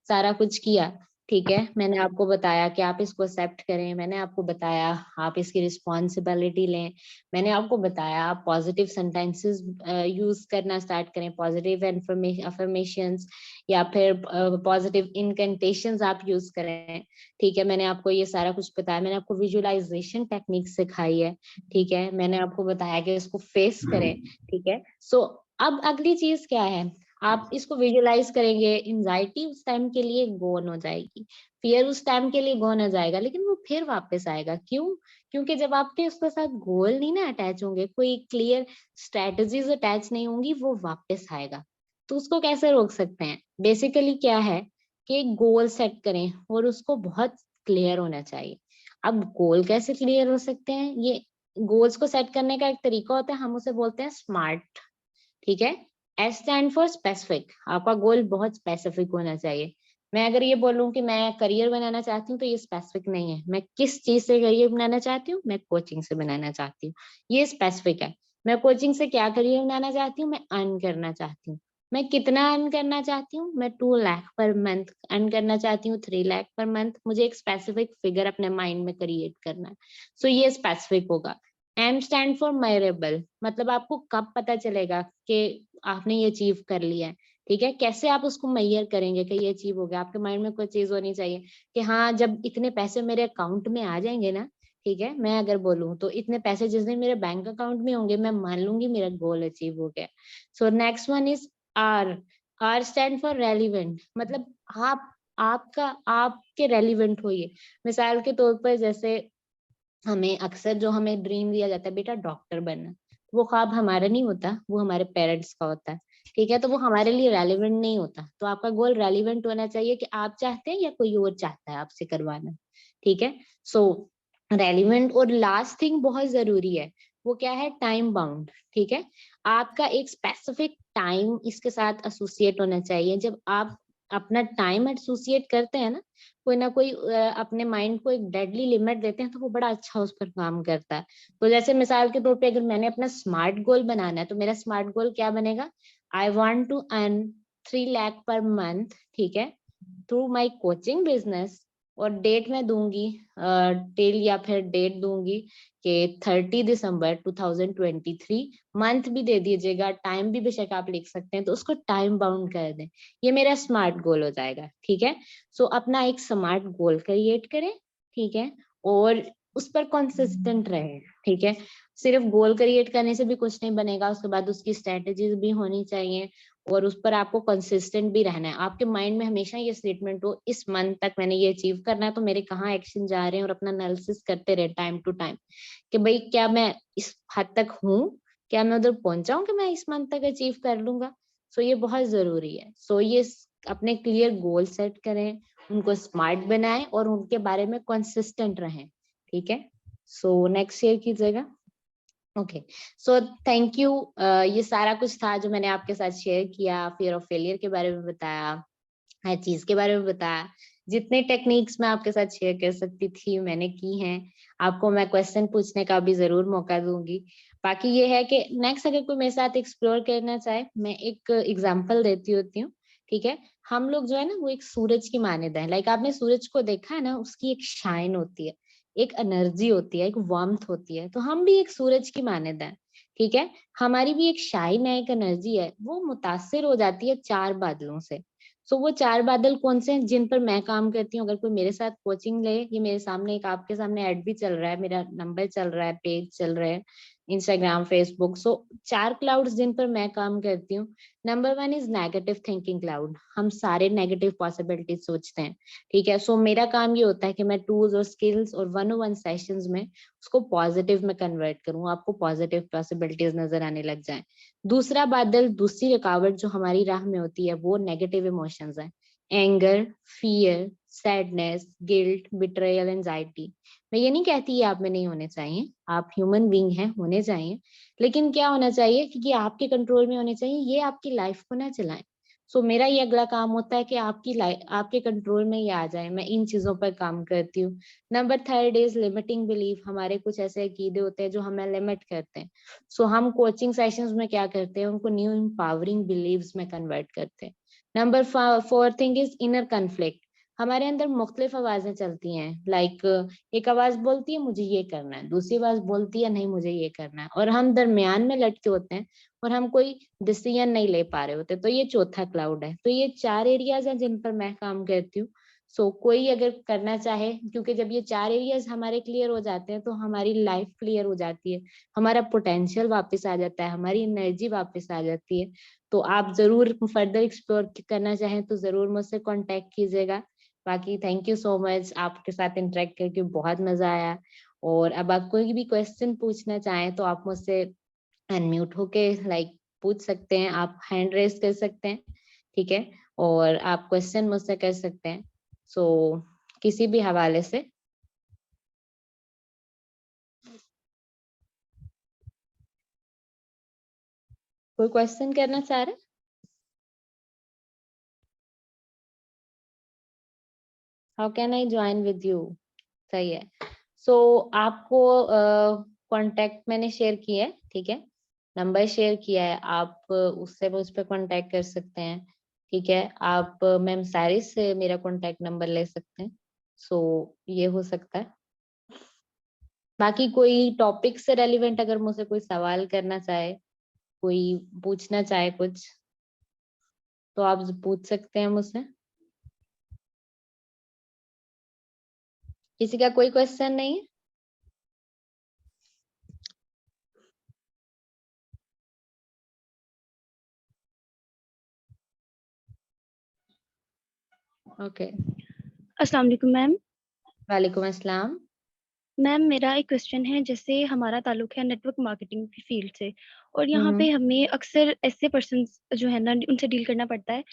सारा कुछ किया। ठीक है, मैंने आपको बताया कि आप इसको एक्सेप्ट करें, मैंने आपको बताया आप इसकी रिस्पॉन्सिबिलिटी लें, मैंने आपको बताया आप पॉजिटिव सेंटेंसेस यूज करना स्टार्ट करें, पॉजिटिव अफर्मेशंस या फिर पॉजिटिव इनकेंटेशंस आप यूज करें। ठीक है, मैंने आपको ये सारा कुछ बताया, मैंने आपको विजुअलाइजेशन टेक्निक सिखाई है। ठीक है, मैंने आपको बताया कि इसको फेस करें। ठीक है, सो अब अगली चीज क्या है, आप इसको विजुलाइज करेंगे, एंजाइटी उस टाइम के लिए गॉन हो जाएगी, फियर उस टाइम के लिए गॉन हो जाएगा, लेकिन वो फिर वापस आएगा। क्यों? क्योंकि जब आपके उसके साथ गोल नहीं ना अटैच होंगे, कोई क्लियर स्ट्रेटजीज अटैच नहीं होंगी, वो वापस आएगा। तो उसको कैसे रोक सकते हैं? बेसिकली क्या है कि एक गोल सेट करें और उसको बहुत क्लियर होना चाहिए। अब गोल कैसे क्लियर हो सकते हैं? ये गोल्स को सेट करने का एक तरीका होता है, हम उसे बोलते हैं स्मार्ट। ठीक है, एस स्टैंड फॉर स्पेसिफिक, आपका गोल बहुत स्पेसिफिक होना चाहिए। मैं अगर ये बोलूं कि मैं करियर बनाना चाहती हूँ, तो ये स्पेसिफिक नहीं है। मैं किस चीज से करियर बनाना चाहती हूँ? मैं कोचिंग से बनाना चाहती हूँ, ये स्पेसिफिक है। मैं कोचिंग से क्या करियर बनाना चाहती हूँ? मैं अर्न करना चाहती हूँ। मैं कितना अर्न करना चाहती हूँ? मैं 2 लाख पर मंथ अर्न करना चाहती हूँ, 3 लाख पर मंथ। मुझे एक स्पेसिफिक फिगर अपने माइंड में क्रिएट करना है। सो ये स्पेसिफिक होगा। एम स्टैंड फॉर मेजरेबल, मतलब आपको कब पता चलेगा कि आपने ये अचीव कर लिया है। ठीक है, कैसे आप उसको मेजर करेंगे कि ये अचीव हो गया? आपके माइंड में कोई चीज होनी चाहिए कि हाँ, जब इतने पैसे मेरे अकाउंट में आ जाएंगे ना, ठीक है, मैं अगर बोलूँ तो इतने पैसे जिस दिन मेरे बैंक अकाउंट में होंगे, मैं मान लूंगी मेरा गोल अचीव हो गया। So next one is R. R stand for relevant, मतलब आपके रेलिवेंट हो ये। मिसाल के तौर पर जैसे हमें अक्सर जो हमें ड्रीम दिया जाता है, बेटा डॉक्टर बनना, वो ख्वाब हमारा नहीं होता, वो हमारे पेरेंट्स का होता है। ठीक है, तो वो हमारे लिए रेलिवेंट नहीं होता। तो आपका गोल रेलिवेंट होना चाहिए कि आप चाहते हैं या कोई और चाहता है आपसे करवाना। ठीक है, सो रेलिवेंट। और लास्ट थिंग बहुत जरूरी है, वो क्या है? Time bound. ठीक है, आपका एक स्पेसिफिक टाइम इसके साथ एसोसिएट होना चाहिए। जब आप अपना टाइम एसोसिएट करते हैं ना, कोई ना कोई अपने माइंड को एक डेडली लिमिट देते हैं, तो वो बड़ा अच्छा उस पर काम करता है। तो जैसे मिसाल के तौर पे अगर मैंने अपना स्मार्ट गोल बनाना है, तो मेरा स्मार्ट गोल क्या बनेगा? I want to earn 3 lakh per month, ठीक है, थ्रू माय कोचिंग बिजनेस। और डेट मैं दूंगी, टिल या फिर डेट दूंगी कि 30 दिसंबर 2023। मंथ भी दे दीजिएगा, टाइम भी बेशक आप लिख सकते हैं, तो उसको टाइम बाउंड कर दें। ये मेरा स्मार्ट गोल हो जाएगा। ठीक है, सो अपना एक स्मार्ट गोल क्रिएट करें। ठीक है, और उस पर कंसिस्टेंट रहे। ठीक है, सिर्फ गोल क्रिएट करने से भी कुछ नहीं बनेगा, उसके बाद उसकी स्ट्रेटेजीज भी होनी चाहिए, और उस पर आपको कंसिस्टेंट भी रहना है। आपके माइंड में हमेशा ये स्टेटमेंट हो, इस मंथ तक मैंने ये अचीव करना है, तो मेरे कहाँ एक्शन जा रहे हैं, और अपना एनालिसिस करते रहे टाइम टू टाइम कि भाई क्या मैं इस हद तक हूँ, क्या मैं उधर पहुंचा हूँ कि मैं इस मंथ तक अचीव कर लूंगा। सो ये बहुत जरूरी है। सो ये अपने क्लियर गोल सेट करें, उनको स्मार्ट बनाएं, और उनके बारे में कंसिस्टेंट रहें। ठीक है, सो नेक्स्ट शेयर कीजिएगा। Okay, so thank you. ये सारा कुछ था जो मैंने आपके साथ शेयर किया, फियर ऑफ फेलियर के बारे में बताया, हर चीज के बारे में बताया। जितने टेक्निक्स मैं आपके साथ शेयर कर सकती थी मैंने की हैं। आपको मैं क्वेश्चन पूछने का भी जरूर मौका दूंगी। बाकी ये है कि नेक्स्ट अगर कोई मेरे साथ एक्सप्लोर करना चाहे, मैं एक एग्जांपल देती होती हूँ। ठीक है, हम लोग जो है ना, वो एक सूरज की मानद है। लाइक आपने सूरज को देखा है ना, उसकी एक शाइन होती है, एक एनर्जी होती है, एक वार्मथ होती है। तो हम भी एक सूरज की मानद है। ठीक है, हमारी भी एक शाइन है, एक एनर्जी है, वो मुतासिर हो जाती है 4 बादलों से। सो वो 4 बादल कौन से हैं जिन पर मैं काम करती हूँ? अगर कोई मेरे साथ कोचिंग ले, ये मेरे सामने एक आपके सामने ऐड भी चल रहा है, मेरा नंबर चल रहा है, पेज चल रहा है, इंस्टाग्राम, फेसबुक। सो 4 क्लाउड्स जिन पर मैं काम करती हूँ। Number 1 is negative thinking cloud. हम सारे नेगेटिव पॉसिबिलिटी सोचते हैं। ठीक है, सो मेरा काम ये होता है कि मैं टूल्स और स्किल्स और 1-on-1 सेशंस में उसको पॉजिटिव में कन्वर्ट करूँ, आपको पॉजिटिव पॉसिबिलिटीज नजर आने लग जाए। दूसरा बादल, दूसरी रुकावट जो हमारी राह में होती है, वो नेगेटिव इमोशंस है। Anger, fear, sadness, guilt, betrayal, anxiety. मैं ये नहीं कहती ये आप में नहीं होने चाहिए, आप ह्यूमन बीइंग हैं, होने चाहिए। लेकिन क्या होना चाहिए कि ये आपके कंट्रोल में होने चाहिए, ये आपकी लाइफ को ना चलाएं। सो मेरा ये अगला काम होता है कि आपकी लाइफ आपके कंट्रोल में ये आ जाए। मैं इन चीजों पर काम करती हूँ। Number 3 is limiting belief. हमारे कुछ ऐसे अकीदे होते हैं जो हमें लिमिट करते हैं। सो हम कोचिंग सेशंस में क्या करते हैं, उनको न्यू एम्पावरिंग बिलीव्स में कन्वर्ट करते हैं। Number 4 thing is inner conflict. हमारे अंदर मुख्तलिफ आवाजें चलती हैं। लाइक एक आवाज बोलती है मुझे ये करना है, दूसरी आवाज बोलती है नहीं मुझे ये करना है, और हम दरमियान में लटके होते हैं और हम कोई डिसीजन नहीं ले पा रहे होते। तो ये चौथा क्लाउड है। तो ये 4 एरियाज हैं जिन पर मैं काम करती हूँ। कोई अगर करना चाहे, क्योंकि जब ये 4 एरियाज हमारे क्लियर हो जाते हैं तो हमारी लाइफ क्लियर हो जाती है, हमारा पोटेंशियल वापस आ जाता है, हमारी एनर्जी वापस आ जाती है। तो आप जरूर फर्दर एक्सप्लोर करना चाहें तो जरूर मुझसे कांटेक्ट कीजिएगा। बाकी थैंक यू सो मच, आपके साथ इंटरेक्ट करके बहुत मजा आया। और अब आप कोई भी क्वेश्चन पूछना चाहें तो आप मुझसे अनम्यूट होके लाइक पूछ सकते हैं, आप हैंड रेज कर सकते हैं, ठीक है। और आप क्वेश्चन मुझसे कर सकते हैं। सो किसी भी हवाले से। कोई क्वेश्चन करना चाह रहे? How can I join with you? सही है। सो आपको कांटेक्ट मैंने शेयर किया है, ठीक है, नंबर शेयर किया है, आप उससे उस पर कांटेक्ट कर सकते हैं, ठीक है। आप मैम सारिस से मेरा कांटेक्ट नंबर ले सकते हैं। सो ये हो सकता है। बाकी कोई टॉपिक से रेलिवेंट अगर मुझसे कोई सवाल करना चाहे, कोई पूछना चाहे कुछ, तो आप पूछ सकते हैं मुझसे। किसी का कोई क्वेश्चन नहीं है? ओके। अस्सलाम वालेकुम मैम। वालेकुम अस्सलाम। मैम मेरा एक क्वेश्चन है, जैसे हमारा ताल्लुक है नेटवर्क मार्केटिंग की फील्ड से, और यहाँ हम्म। पे हमें अक्सर ऐसे पर्सन्स जो है ना उनसे डील करना पड़ता है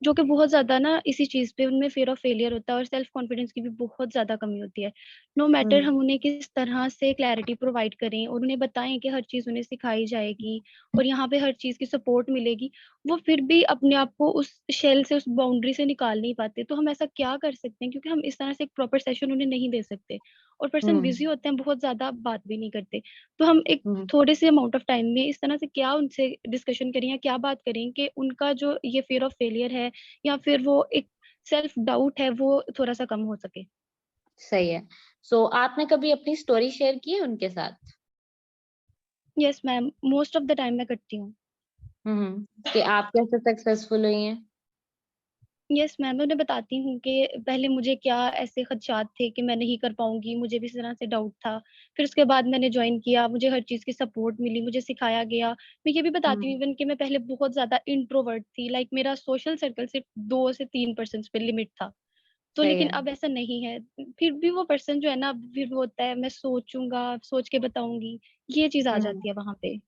जो कि बहुत ज़्यादा ना इसी चीज़ पे उनमें फियर ऑफ फेलियर होता है और सेल्फ कॉन्फिडेंस की भी बहुत ज़्यादा कमी होती है। नो मैटर हम्म। हम उन्हें किस तरह से क्लैरिटी प्रोवाइड करें और उन्हें बताएं कि हर चीज़ उन्हें सिखाई जाएगी और यहाँ पे हर चीज़ की सपोर्ट मिलेगी, वो फिर भी अपने आप को उस शेल से, उस बाउंड्री से निकाल नहीं पाते। तो हम ऐसा क्या कर सकते हैं, क्योंकि हम इस तरह से एक प्रॉपर सेशन उन्हें नहीं दे सकते और पर्सन हम्म। बिजी होते हैं, बहुत ज्यादा बात भी नहीं करते। तो हम एक हम्म। थोड़े से अमाउंट ऑफ टाइम में इस तरह से क्या उनसे डिस्कशन करें या क्या बात करें कि उनका जो ये फियर ऑफ फेलियर है या फिर वो एक सेल्फ डाउट है वो थोड़ा सा कम हो सके। सही है। आपने कभी अपनी स्टोरी शेयर की है उनके साथ? Yes ma'am, most of the time मैं करती हूँ। कि आप कैसे सक्सेसफुल हुई हैं? यस मैम, मैं उन्हें बताती हूँ कि पहले मुझे क्या ऐसे खदशात थे कि मैं नहीं कर पाऊंगी, मुझे भी इस तरह से डाउट था। फिर उसके बाद मैंने ज्वाइन किया, मुझे हर चीज़ की सपोर्ट मिली, मुझे सिखाया गया। मैं ये भी बताती हूँ हम्म। इवन कि मैं पहले बहुत ज्यादा इंट्रोवर्ट थी, लाइक मेरा सोशल सर्कल सिर्फ 2 से 3% पे लिमिट था। तो सही लेकिन है। अब ऐसा नहीं है। फिर भी वो पर्सन जो है ना, फिर वो होता है मैं सोचूंगा, सोच के बताऊंगी, ये चीज आ हम्म। जाती है वहां पे।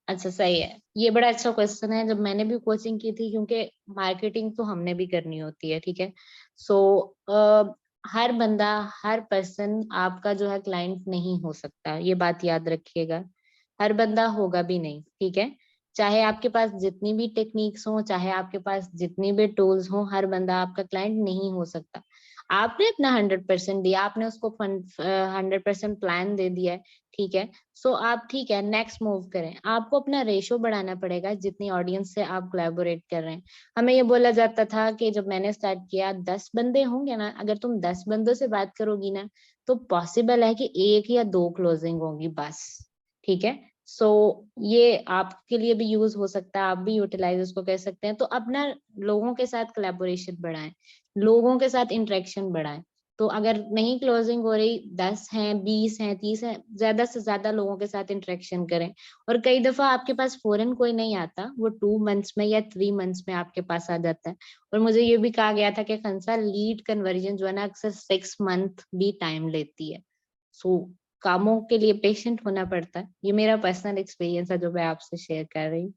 अच्छा, सही है। ये बड़ा अच्छा क्वेश्चन है। जब मैंने भी कोचिंग की थी, क्योंकि मार्केटिंग तो हमने भी करनी होती है, ठीक है। सो हर बंदा, हर पर्सन आपका जो है क्लाइंट नहीं हो सकता, ये बात याद रखिएगा। हर बंदा होगा भी नहीं, ठीक है। चाहे आपके पास जितनी भी टेक्निक्स हो, चाहे आपके पास जितनी भी टूल्स हो, हर बंदा आपका क्लाइंट नहीं हो सकता। आपने अपना 100% दिया, आपने उसको 100% प्लान दे दिया है, ठीक है। आप ठीक है, नेक्स्ट मूव करें। आपको अपना रेशो बढ़ाना पड़ेगा जितनी ऑडियंस से आप कोलैबोरेट कर रहे हैं। हमें ये बोला जाता था कि जब मैंने स्टार्ट किया, 10 बंदे होंगे ना, अगर तुम 10 बंदों से बात करोगी ना, तो पॉसिबल है कि 1 या 2 क्लोजिंग होंगी बस, ठीक है। सो ये आपके लिए भी यूज हो सकता है, आप भी यूटिलाइज उसको कर सकते हैं। तो अपना लोगों के साथ कोलैबोरेशन बढ़ाएं, लोगों के साथ इंटरेक्शन बढ़ाएं। तो अगर नहीं क्लोजिंग हो रही, 10 हैं, 20 हैं, 30 हैं, ज्यादा से ज्यादा लोगों के साथ इंटरेक्शन करें। और कई दफा आपके पास फॉरन कोई नहीं आता, वो 2 मंथ्स में या 3 मंथ्स में आपके पास आ जाता है। और मुझे ये भी कहा गया था कि खंसा लीड कन्वर्जन जो है ना, अक्सर 6 मंथ भी टाइम लेती है। सो कामों के लिए पेशेंट होना पड़ता है। ये मेरा पर्सनल एक्सपीरियंस है जो मैं आपसे शेयर कर रही हूँ।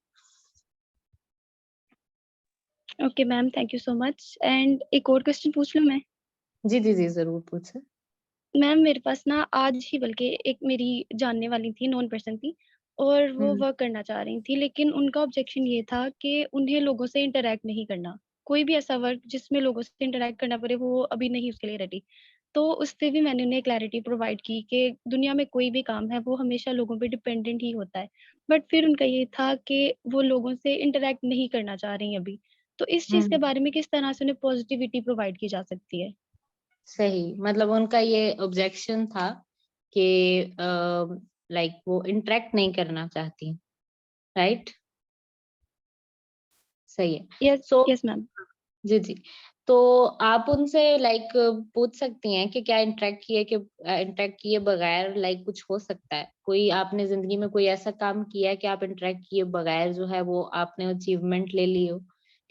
Okay ma'am, thank you so much. And एक और क्वेश्चन पूछ लूँ मैं? जी जी जी, जरूर पूछे। मैम मेरे पास ना आज ही, बल्कि एक मेरी जानने वाली थी, नॉन पर्सन थी, और वो हम्म। वर्क करना चाह रही थी, लेकिन उनका ऑब्जेक्शन ये था कि उन्हें लोगों से इंटरेक्ट नहीं करना। कोई भी ऐसा वर्क जिसमें लोगों से इंटरेक्ट करना पड़े वो अभी नहीं उसके लिए रेडी। तो उस पे भी मैंने उन्हें क्लैरिटी प्रोवाइड की कि दुनिया में कोई भी काम है वो हमेशा लोगों पे डिपेंडेंट ही होता है। बट फिर उनका ये था कि वो लोगों से इंटरेक्ट नहीं करना चाह रही अभी। तो इस चीज के बारे में किस तरह से उन्हें पॉजिटिविटी प्रोवाइड की जा सकती है? सही, मतलब उनका ये ऑब्जेक्शन था कि लाइक वो इंटरेक्ट नहीं करना चाहती, राइट? सही है। Yes so yes ma'am. जी जी, तो आप उनसे लाइक पूछ सकती हैं कि क्या इंटरेक्ट किए बगैर लाइक कुछ हो सकता है? कोई आपने जिंदगी में कोई ऐसा काम किया है कि आप इंटरेक्ट किए बगैर जो है वो आपने अचीवमेंट ले ली हो?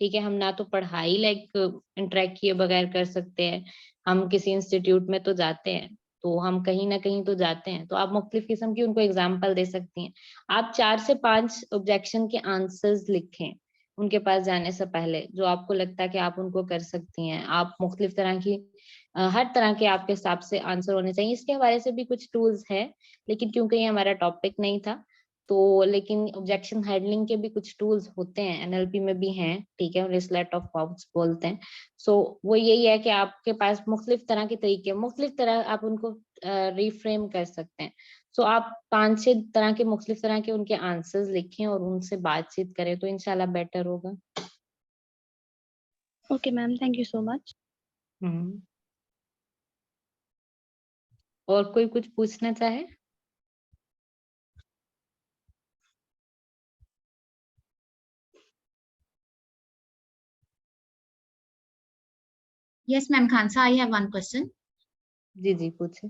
ठीक है, हम ना तो पढ़ाई लाइक इंटरेक्ट किए बगैर कर सकते हैं, हम किसी इंस्टीट्यूट में तो जाते हैं, तो हम कहीं ना कहीं तो जाते हैं, तो आप मुख्तलिफ किस्म की उनको एग्जाम्पल दे सकती हैं। आप 4 से 5 ऑब्जेक्शन के आंसर्स लिखें उनके पास जाने से पहले, जो आपको लगता है कि आप उनको कर सकती हैं। आप मुख्तलिफ तरह की हर तरह के आपके हिसाब से आंसर होने चाहिए। इसके हवाले से भी कुछ टूल्स हैं, लेकिन क्योंकि ये हमारा टॉपिक नहीं था, तो लेकिन ऑब्जेक्शन हैंडलिंग के भी कुछ टूल्स होते हैं, एनएलपी में भी हैं, ठीक है, उन्हें स्लेट ऑफ फाउट्स बोलते हैं। सो वो यही है कि आपके पास मुख्तलिफ तरह के तरीके, मुख्तलिफ तरह आप उनको रिफ्रेम कर सकते हैं। सो आप 5-6 तरह के मुख्तलिफ तरह के उनके आंसर्स लिखें और उनसे बातचीत करें, तो इंशाल्लाह बेटर होगा। Okay ma'am, thank you so much. Hmm. और कोई कुछ पूछना चाहे? Yes ma'am Khansa, I have one question. जी जी, पूछे।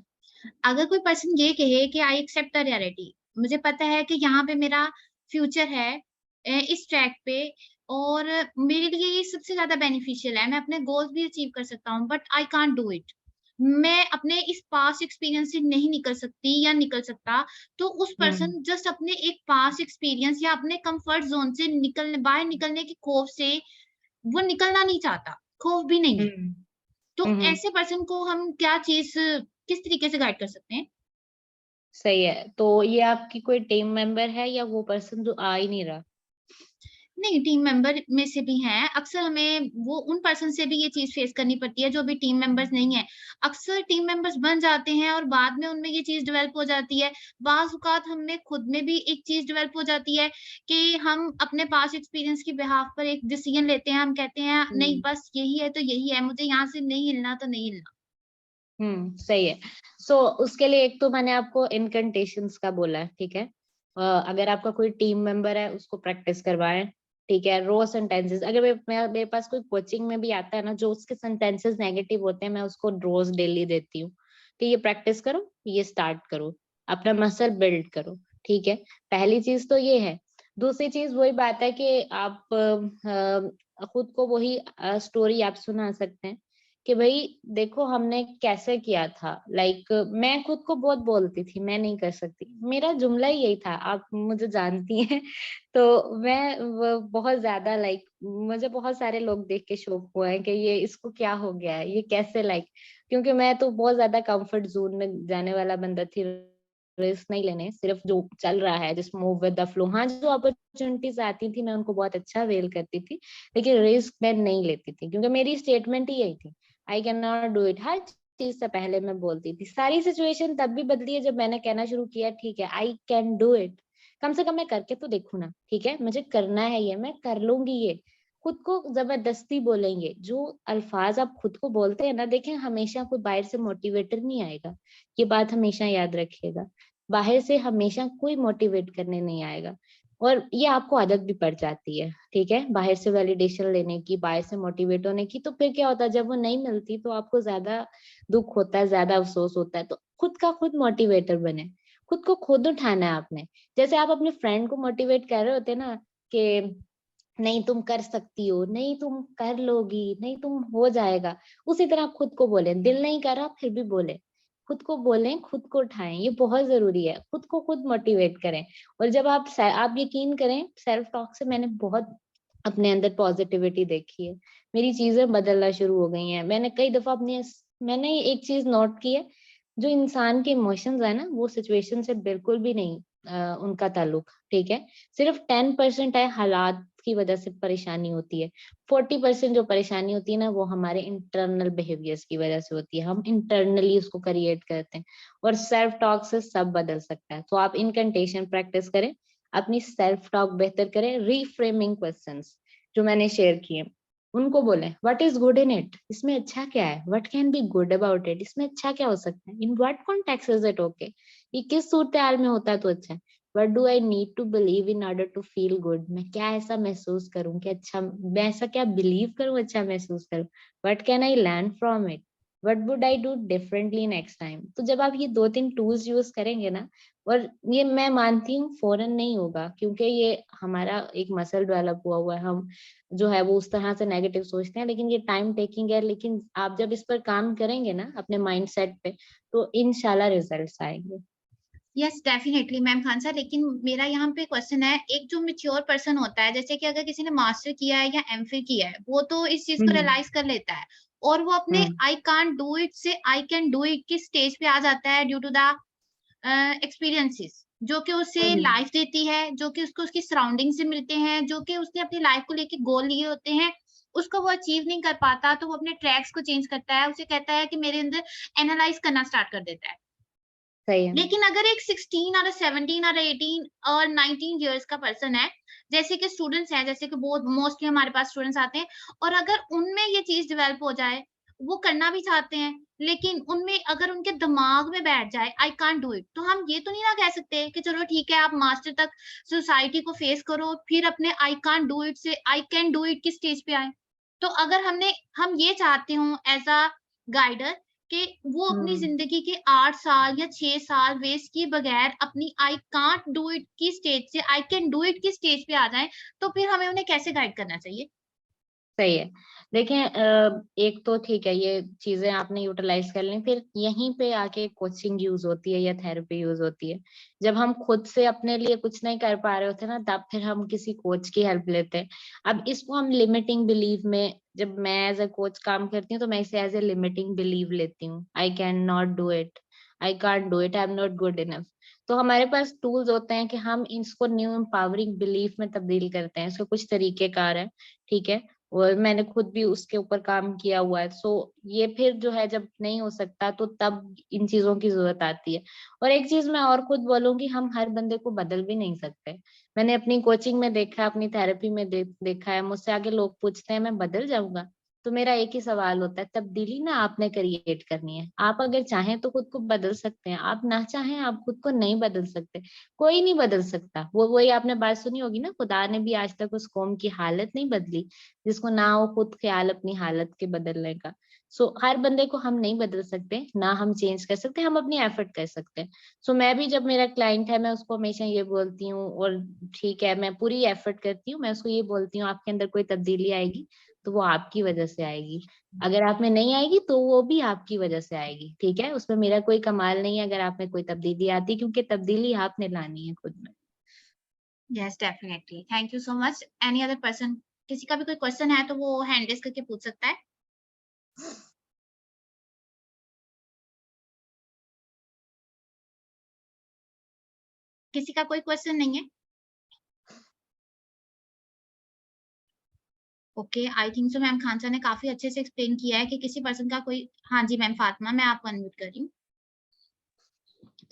अगर कोई पर्सन ये कहे कि आई एक्सेप्ट द रियलिटी, मुझे पता है कि यहाँ पे मेरा फ्यूचर है इस ट्रैक पे, और मेरे लिए ये सबसे ज्यादा बेनिफिशियल है, मैं अपने गोल्स भी अचीव कर सकता हूँ, but I can't do it, मैं अपने इस पास्ट एक्सपीरियंस से नहीं निकल सकती या निकल सकता, तो उस हम्म पर्सन जस्ट अपने एक पास्ट एक्सपीरियंस या अपने कंफर्ट जोन से निकलने, बाहर निकलने की खौफ से वो निकलना नहीं चाहता, खौफ भी नहीं है, हम्म तो हम्म। ऐसे पर्सन को हम क्या चीज किस तरीके से गाइड कर सकते हैं? सही है, तो ये आपकी कोई टीम मेंबर है या वो पर्सन जो आ ही नहीं रहा? नहीं, टीम मेंबर में से भी हैं। अक्सर हमें वो उन पर्सन से भी ये चीज़ फेस करनी पड़ती है जो अभी टीम मेंबर्स नहीं हैं। अक्सर टीम मेंबर्स बन जाते हैं और बाद में उनमें ये चीज़ डेवलप हो जाती है। बाज़ औक़ात हमें खुद में भी एक चीज़ डेवलप हो जाती है कि हम अपने पास्ट एक्सपीरियंस की बिहाफ़ पर एक डिसीज़न लेते हैं। हम कहते हैं नहीं हम्म बस यही है तो यही है, मुझे यहाँ से नहीं हिलना तो नहीं हिलना। सही है। सो उसके लिए एक तो मैंने आपको इनकंटेशंस का बोला है, ठीक है। अगर आपका कोई टीम मेंबर है उसको प्रैक्टिस करवाएं, ठीक है। रो सेंटेंसेस, अगर मेरे पास कोई कोचिंग में भी आता है ना जो उसके सेंटेंसेस नेगेटिव होते हैं, मैं उसको रोज डेली देती हूँ कि ये प्रैक्टिस करो, ये स्टार्ट करो, अपना मसल बिल्ड करो, ठीक है। पहली चीज तो ये है। दूसरी चीज वही बात है कि आप खुद को वही स्टोरी आप सुना सकते हैं कि भाई देखो हमने कैसे किया था। लाइक मैं खुद को बहुत बोलती थी मैं नहीं कर सकती, मेरा जुमला ही यही था, आप मुझे जानती हैं। तो मैं बहुत ज्यादा लाइक मुझे बहुत सारे लोग देख के शौक हुआ है कि ये इसको क्या हो गया है, ये कैसे लाइक, क्योंकि मैं तो बहुत ज्यादा कंफर्ट जोन में जाने वाला बंदा थी। रिस्क नहीं लेने, सिर्फ जो चल रहा है just move with the flow. हाँ, जो अपॉर्चुनिटीज आती थी मैं उनको बहुत अच्छा वेल करती थी, लेकिन रिस्क मैं नहीं लेती थी क्योंकि मेरी स्टेटमेंट ही यही थी, I can not do it. हर चीज से पहले मैं बोलती थी। सारी सिचुएशन तब भी बदली है जब मैंने कहना शुरू किया ठीक है आई कैन डू इट, कम से कम मैं करके तो देखूं ना, ठीक है, मुझे करना है ये, मैं कर लूंगी ये। खुद को जबरदस्ती बोलेंगे। जो अल्फाज आप खुद को बोलते हैं ना, देखें हमेशा कोई बाहर से मोटिवेटर नहीं आएगा, ये बात हमेशा याद रखिएगा। बाहर से हमेशा कोई मोटिवेट करने नहीं आएगा, और ये आपको आदत भी पड़ जाती है, ठीक है, बाहर से वैलिडेशन लेने की, बाहर से मोटिवेट होने की। तो फिर क्या होता है, जब वो नहीं मिलती तो आपको ज्यादा दुख होता है, ज्यादा अफसोस होता है। तो खुद का खुद मोटिवेटर बने, खुद को खुद उठाना है आपने। जैसे आप अपने फ्रेंड को मोटिवेट कर रहे होते ना कि नहीं तुम कर सकती हो, नहीं तुम कर लोगी, नहीं तुम हो जाएगा, उसी तरह आप खुद को बोले। दिल नहीं कर रहा फिर भी बोले, खुद को बोलें, खुद को उठाएं, ये बहुत जरूरी है। खुद को खुद मोटिवेट करें। और जब आप यकीन करें, सेल्फ टॉक से मैंने बहुत अपने अंदर पॉजिटिविटी देखी है, मेरी चीजें बदलना शुरू हो गई हैं। मैंने एक चीज नोट की है, जो इंसान के इमोशंस है ना वो सिचुएशन से बिल्कुल भी नहीं उनका ताल्लुक, ठीक है। सिर्फ 10% है हालात की वजह से परेशानी होती है, 40% जो परेशानी होती है ना वो हमारे इंटरनल बिहेवियर्स की वजह से होती है, हम इंटरनली उसको क्रिएट करते हैं। और सेल्फ टॉक से सब बदल सकता है। तो आप इनकंटेशन प्रैक्टिस करें, अपनी सेल्फ टॉक बेहतर करें, रीफ्रेमिंग क्वेश्चंस जो मैंने शेयर किए, उनको बोले what is good in it, इसमें अच्छा क्या है, what can be good about it, इसमें अच्छा क्या हो सकता है, in what context is it okay, ये किस सूरत-ए-हाल में होता है तो अच्छा है, what do I need to believe in order to feel good, मैं क्या ऐसा महसूस करूं कि अच्छा, मैं ऐसा क्या बिलीव करूं अच्छा महसूस करूं, what can I learn from it, what would I do differently next time. तो जब आप ये 2-3 टूल्स यूज करेंगे ना, और ये मैं मानती हूँ फौरन नहीं होगा, क्योंकि ये हमारा एक मसल डेवलप हुआ है, हम जो है वो उस तरह से नेगेटिव सोचते हैं, लेकिन ये टाइम टेकिंग है। लेकिन आप जब इस पर काम करेंगे ना अपने माइंडसेट पे, तो इंशाल्लाह रिजल्ट्स आएंगे। Yes definitely ma'am Khan sir, लेकिन मेरा यहाँ पे क्वेश्चन है, एक जो मैच्योर पर्सन होता है, जैसे कि अगर किसी ने मास्टर किया है या एमफिल किया है, वो तो इस चीज को हम्म। रियलाइज कर लेता है, और वो अपने हम्म। आई कांट डू इट से आई कैन डू इट की स्टेज पे आ जाता है, ड्यू टू द एक्सपीरियंसेस जो कि उसे हम्म। लाइफ देती है, जो कि उसको उसकी सराउंडिंग से मिलते हैं, जो कि उसने अपनी लाइफ को लेके गोल लिए होते हैं, उसको वो अचीव नहीं कर पाता, तो वो अपने ट्रैक्स को चेंज करता है, उसे कहता है कि मेरे अंदर एनालाइज करना स्टार्ट कर देता है। सही है। लेकिन अगर एक 16 और 17 और 18 और 19 इयर्स का पर्सन है, जैसे कि स्टूडेंट्स हैं, जैसे कि बहुत मोस्टली हमारे पास स्टूडेंट्स आते हैं, और अगर उनमें ये चीज डेवलप हो जाए, वो करना भी चाहते हैं, लेकिन उनमें अगर उनके दिमाग में बैठ जाए आई कांट डू इट, तो हम ये तो नहीं ना कह सकते कि चलो ठीक है, आप मास्टर तक सोसाइटी को फेस करो, फिर अपने आई कांट डू इट से आई कैन डू इट की स्टेज पे आए। तो अगर हम ये चाहते हो एज अ गाइडर कि वो अपनी हम्म। जिंदगी के 8 साल या 6 साल वेस्ट किए बगैर अपनी आई कांट डू इट की स्टेज से आई कैन डू इट की स्टेज पे आ जाएं, तो फिर हमें उन्हें कैसे गाइड करना चाहिए? सही है। देखिए, एक तो ठीक है, ये चीजें आपने यूटिलाइज कर ली, फिर यहीं पे आके कोचिंग यूज होती है या थेरेपी यूज होती है। जब हम खुद से अपने लिए कुछ नहीं कर पा रहे होते ना, तब फिर हम किसी कोच की हेल्प लेते हैं। अब इसको हम लिमिटिंग बिलीव में, जब मैं एज ए कोच काम करती हूँ तो मैं इसे एज ए लिमिटिंग बिलीव लेती हूँ, आई can not do it, I can't do it, I am not good enough. तो हमारे पास टूल्स होते हैं कि हम इसको न्यू एम्पावरिंग बिलीफ में तब्दील करते हैं। इसके कुछ तरीकेकार है, ठीक है, और मैंने खुद भी उसके ऊपर काम किया हुआ है। सो ये फिर जो है, जब नहीं हो सकता तो तब इन चीजों की जरूरत आती है। और एक चीज मैं और खुद बोलूंगी, हम हर बंदे को बदल भी नहीं सकते। मैंने अपनी कोचिंग में देखा, अपनी थेरेपी में देखा है, मुझसे आगे लोग पूछते हैं मैं बदल जाऊंगा, तो मेरा एक ही सवाल होता है, तब्दीली ना आपने क्रिएट करनी है। आप अगर चाहें तो खुद को बदल सकते हैं, आप ना चाहें आप खुद को नहीं बदल सकते। कोई नहीं बदल सकता। वो वही आपने बात सुनी होगी ना, खुदा ने भी आज तक उस कौम की हालत नहीं बदली जिसको ना हो खुद ख्याल अपनी हालत के बदलने का। हर बंदे को हम नहीं बदल सकते, ना हम चेंज कर सकते, हम अपनी एफर्ट कर सकते हैं। मैं भी जब मेरा क्लाइंट है, मैं उसको हमेशा ये बोलती हूँ, और ठीक है मैं पूरी एफर्ट करती हूँ, मैं उसको ये बोलती हूँ आपके अंदर कोई तब्दीली आएगी तो वो आपकी वजह से आएगी, अगर आप में नहीं आएगी तो वो भी आपकी वजह से आएगी, ठीक है, उसमें मेरा कोई कमाल नहीं है अगर आप में कोई तब्दीली आती, क्योंकि तब्दीली आपने लानी है खुद में। Yes definitely, thank you so much. Any other person, किसी का भी कोई क्वेश्चन है तो वो हैंड रेज करके पूछ सकता है। किसी का कोई क्वेश्चन नहीं है? Okay, I think so ma'am Khan sir ने काफी अच्छे से एक्सप्लेन किया है कि किसी पर्सन का कोई। हाँ जी मैम फातिमा, मैं आपको अनम्यूट कर रही हूँ।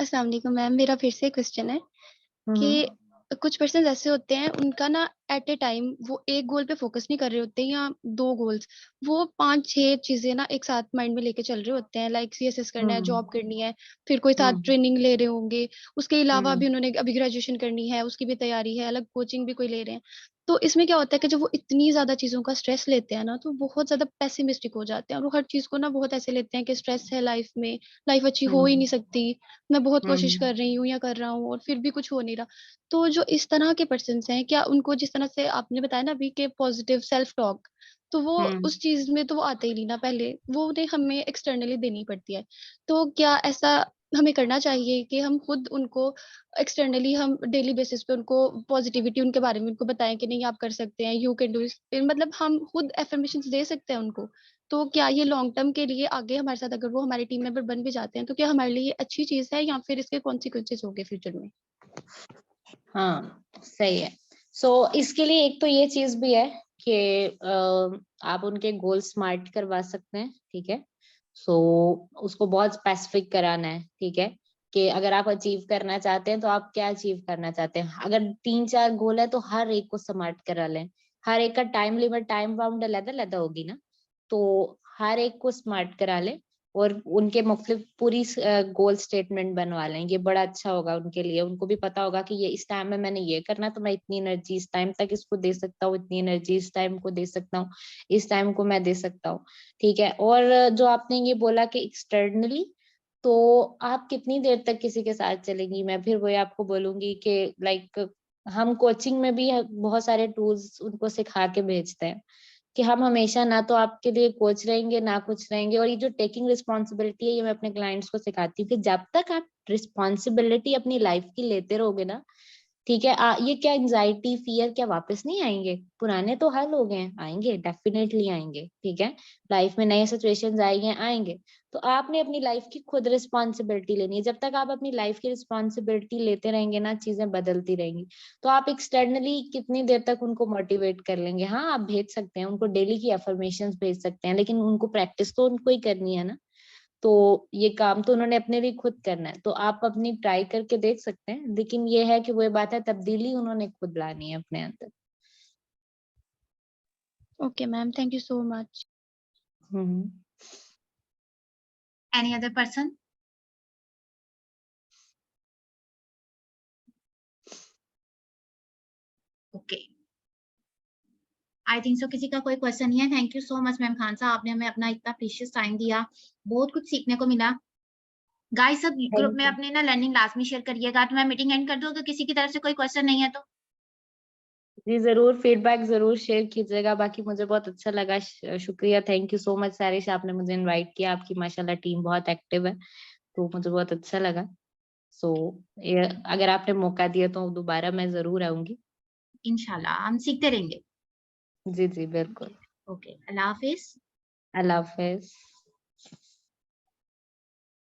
अस्सलाम वालेकुम मैम, मेरा फिर से क्वेश्चन है कि हम्म। कुछ पर्सन ऐसे होते हैं, उनका ना एट ए टाइम वो एक गोल पे फोकस नहीं कर रहे होते, या दो गोल्स, वो 5-6 चीजें ना एक साथ माइंड में लेके चल रहे होते हैं, लाइक सीएसएस करना है, हम्म। जॉब करनी है, फिर कोई साथ हम्म। ट्रेनिंग ले रहे होंगे, उसके अलावा हम्म। भी उन्होंने अभी ग्रेजुएशन करनी है, उसकी भी तैयारी है, अलग कोचिंग भी कोई ले रहे हैं। तो इसमें क्या होता है कि जब वो इतनी ज्यादा चीजों का स्ट्रेस लेते हैं ना, तो बहुत ज्यादा पेसिमिस्टिक हो जाते हैं, और वो हर चीज को ना बहुत ऐसे लेते हैं कि स्ट्रेस है लाइफ में, लाइफ अच्छी हो ही हम्म। नहीं सकती, मैं बहुत कोशिश हम्म। कर रही हूँ या कर रहा हूँ और फिर भी कुछ हो नहीं रहा। तो जो इस तरह के पर्सन हैं, क्या उनको, जिस तरह से आपने बताया ना अभी के पॉजिटिव सेल्फ टॉक, तो वो हम्म। उस चीज में तो वो आते ही नहीं ना, पहले वो उन्हें हमें एक्सटर्नली देनी पड़ती है। तो क्या ऐसा हमें करना चाहिए कि हम खुद उनको एक्सटर्नली, हम डेली बेसिस पे उनको पॉजिटिविटी उनके बारे में उनको बताएं कि नहीं आप कर सकते हैं, यू कैन डू इट, मतलब हम खुद एफर्मेशंस दे सकते हैं उनको। तो क्या ये लॉन्ग टर्म के लिए आगे हमारे साथ अगर वो हमारे टीम मेंबर बन भी जाते हैं, तो क्या हमारे लिए ये अच्छी चीज है, या फिर इसके कॉन्सिक्वेंसेज होंगे फ्यूचर में? हाँ, सही है। इसके लिए एक तो ये चीज भी है कि आप उनके गोल स्मार्ट करवा सकते हैं, ठीक है। सो उसको बहुत स्पेसिफिक कराना है, ठीक है, कि अगर आप अचीव करना चाहते हैं तो आप क्या अचीव करना चाहते हैं। अगर 3-4 गोल है तो हर एक को स्मार्ट करा लें, हर एक का टाइम लिमिट, टाइम बाउंड अलग-अलग होगी ना, तो हर एक को स्मार्ट करा लें और उनके मुख्तलिफ पूरी गोल स्टेटमेंट बनवा लें। ये बड़ा अच्छा होगा उनके लिए। उनको भी पता होगा कि ये इस टाइम में मैंने ये करना है, तो मैं इतनी एनर्जी इस टाइम तक इसको दे सकता हूँ, इतनी एनर्जी इस टाइम को दे सकता हूँ, इस टाइम को मैं दे सकता हूँ। ठीक है। और जो आपने ये बोला कि एक्सटर्नली, तो आप कितनी देर तक किसी के साथ चलेंगी? मैं फिर वही आपको बोलूँगी कि लाइक हम कोचिंग में भी बहुत सारे टूल्स उनको सिखा के भेजते हैं कि हम हमेशा ना तो आपके लिए कोच रहेंगे, ना कुछ रहेंगे। और ये जो टेकिंग रिस्पॉन्सिबिलिटी है, ये मैं अपने क्लाइंट्स को सिखाती हूँ कि जब तक आप रिस्पॉन्सिबिलिटी अपनी लाइफ की लेते रहोगे ना, ठीक है, ये क्या एंजाइटी, फियर क्या वापस नहीं आएंगे? पुराने तो हल हो गए हैं, आएंगे, डेफिनेटली आएंगे। ठीक है, लाइफ में नए सिचुएशंस आएंगे, आएंगे। तो आपने अपनी लाइफ की खुद रिस्पॉन्सिबिलिटी लेनी है। जब तक आप अपनी लाइफ की रिस्पॉन्सिबिलिटी लेते रहेंगे ना, चीजें बदलती रहेंगी। तो आप एक्सटर्नली कितनी देर तक उनको मोटिवेट कर लेंगे? हाँ, आप भेज सकते हैं उनको, डेली की अफर्मेशंस भेज सकते हैं, लेकिन उनको प्रैक्टिस तो उनको ही करनी है ना। तो ये काम तो उन्होंने अपने लिए खुद करना है। तो आप अपनी ट्राई करके देख सकते हैं, लेकिन ये है कि वो बात है, तब्दीली उन्होंने खुद लानी है अपने अंदर। Okay ma'am, thank you so much. Any other person? Okay, I think so किसी का कोई क्वेश्चन नहीं है। Thank you so much ma'am Khan साहब, आपने हमें अपना इतना प्रीशियस टाइम दिया, बहुत कुछ सीखने को मिला। गाइस सब ग्रुप थैंक में यू। अपने ना लर्निंग लास्ट में शेयर करिएगा। तो मैं मीटिंग एंड कर दूं अगर किसी की तरफ से कोई क्वेश्चन नहीं है तो। जी जरूर, फीडबैक जरूर शेयर कीजिएगा। बाकी मुझे बहुत अच्छा लगा, शुक्रिया, थैंक यू सो मच सारिश, आपने मुझे इनवाइट किया। आपकी माशाल्लाह टीम बहुत एक्टिव है, तो मुझे बहुत अच्छा लगा। सो अगर आपने मौका दिया तो दोबारा मैं जरूर आऊंगी। इंशाल्लाह हम सीखते रहेंगे। जी जी बिल्कुल। ओके, अल्लाह हाफिज। अल्लाह हाफिज।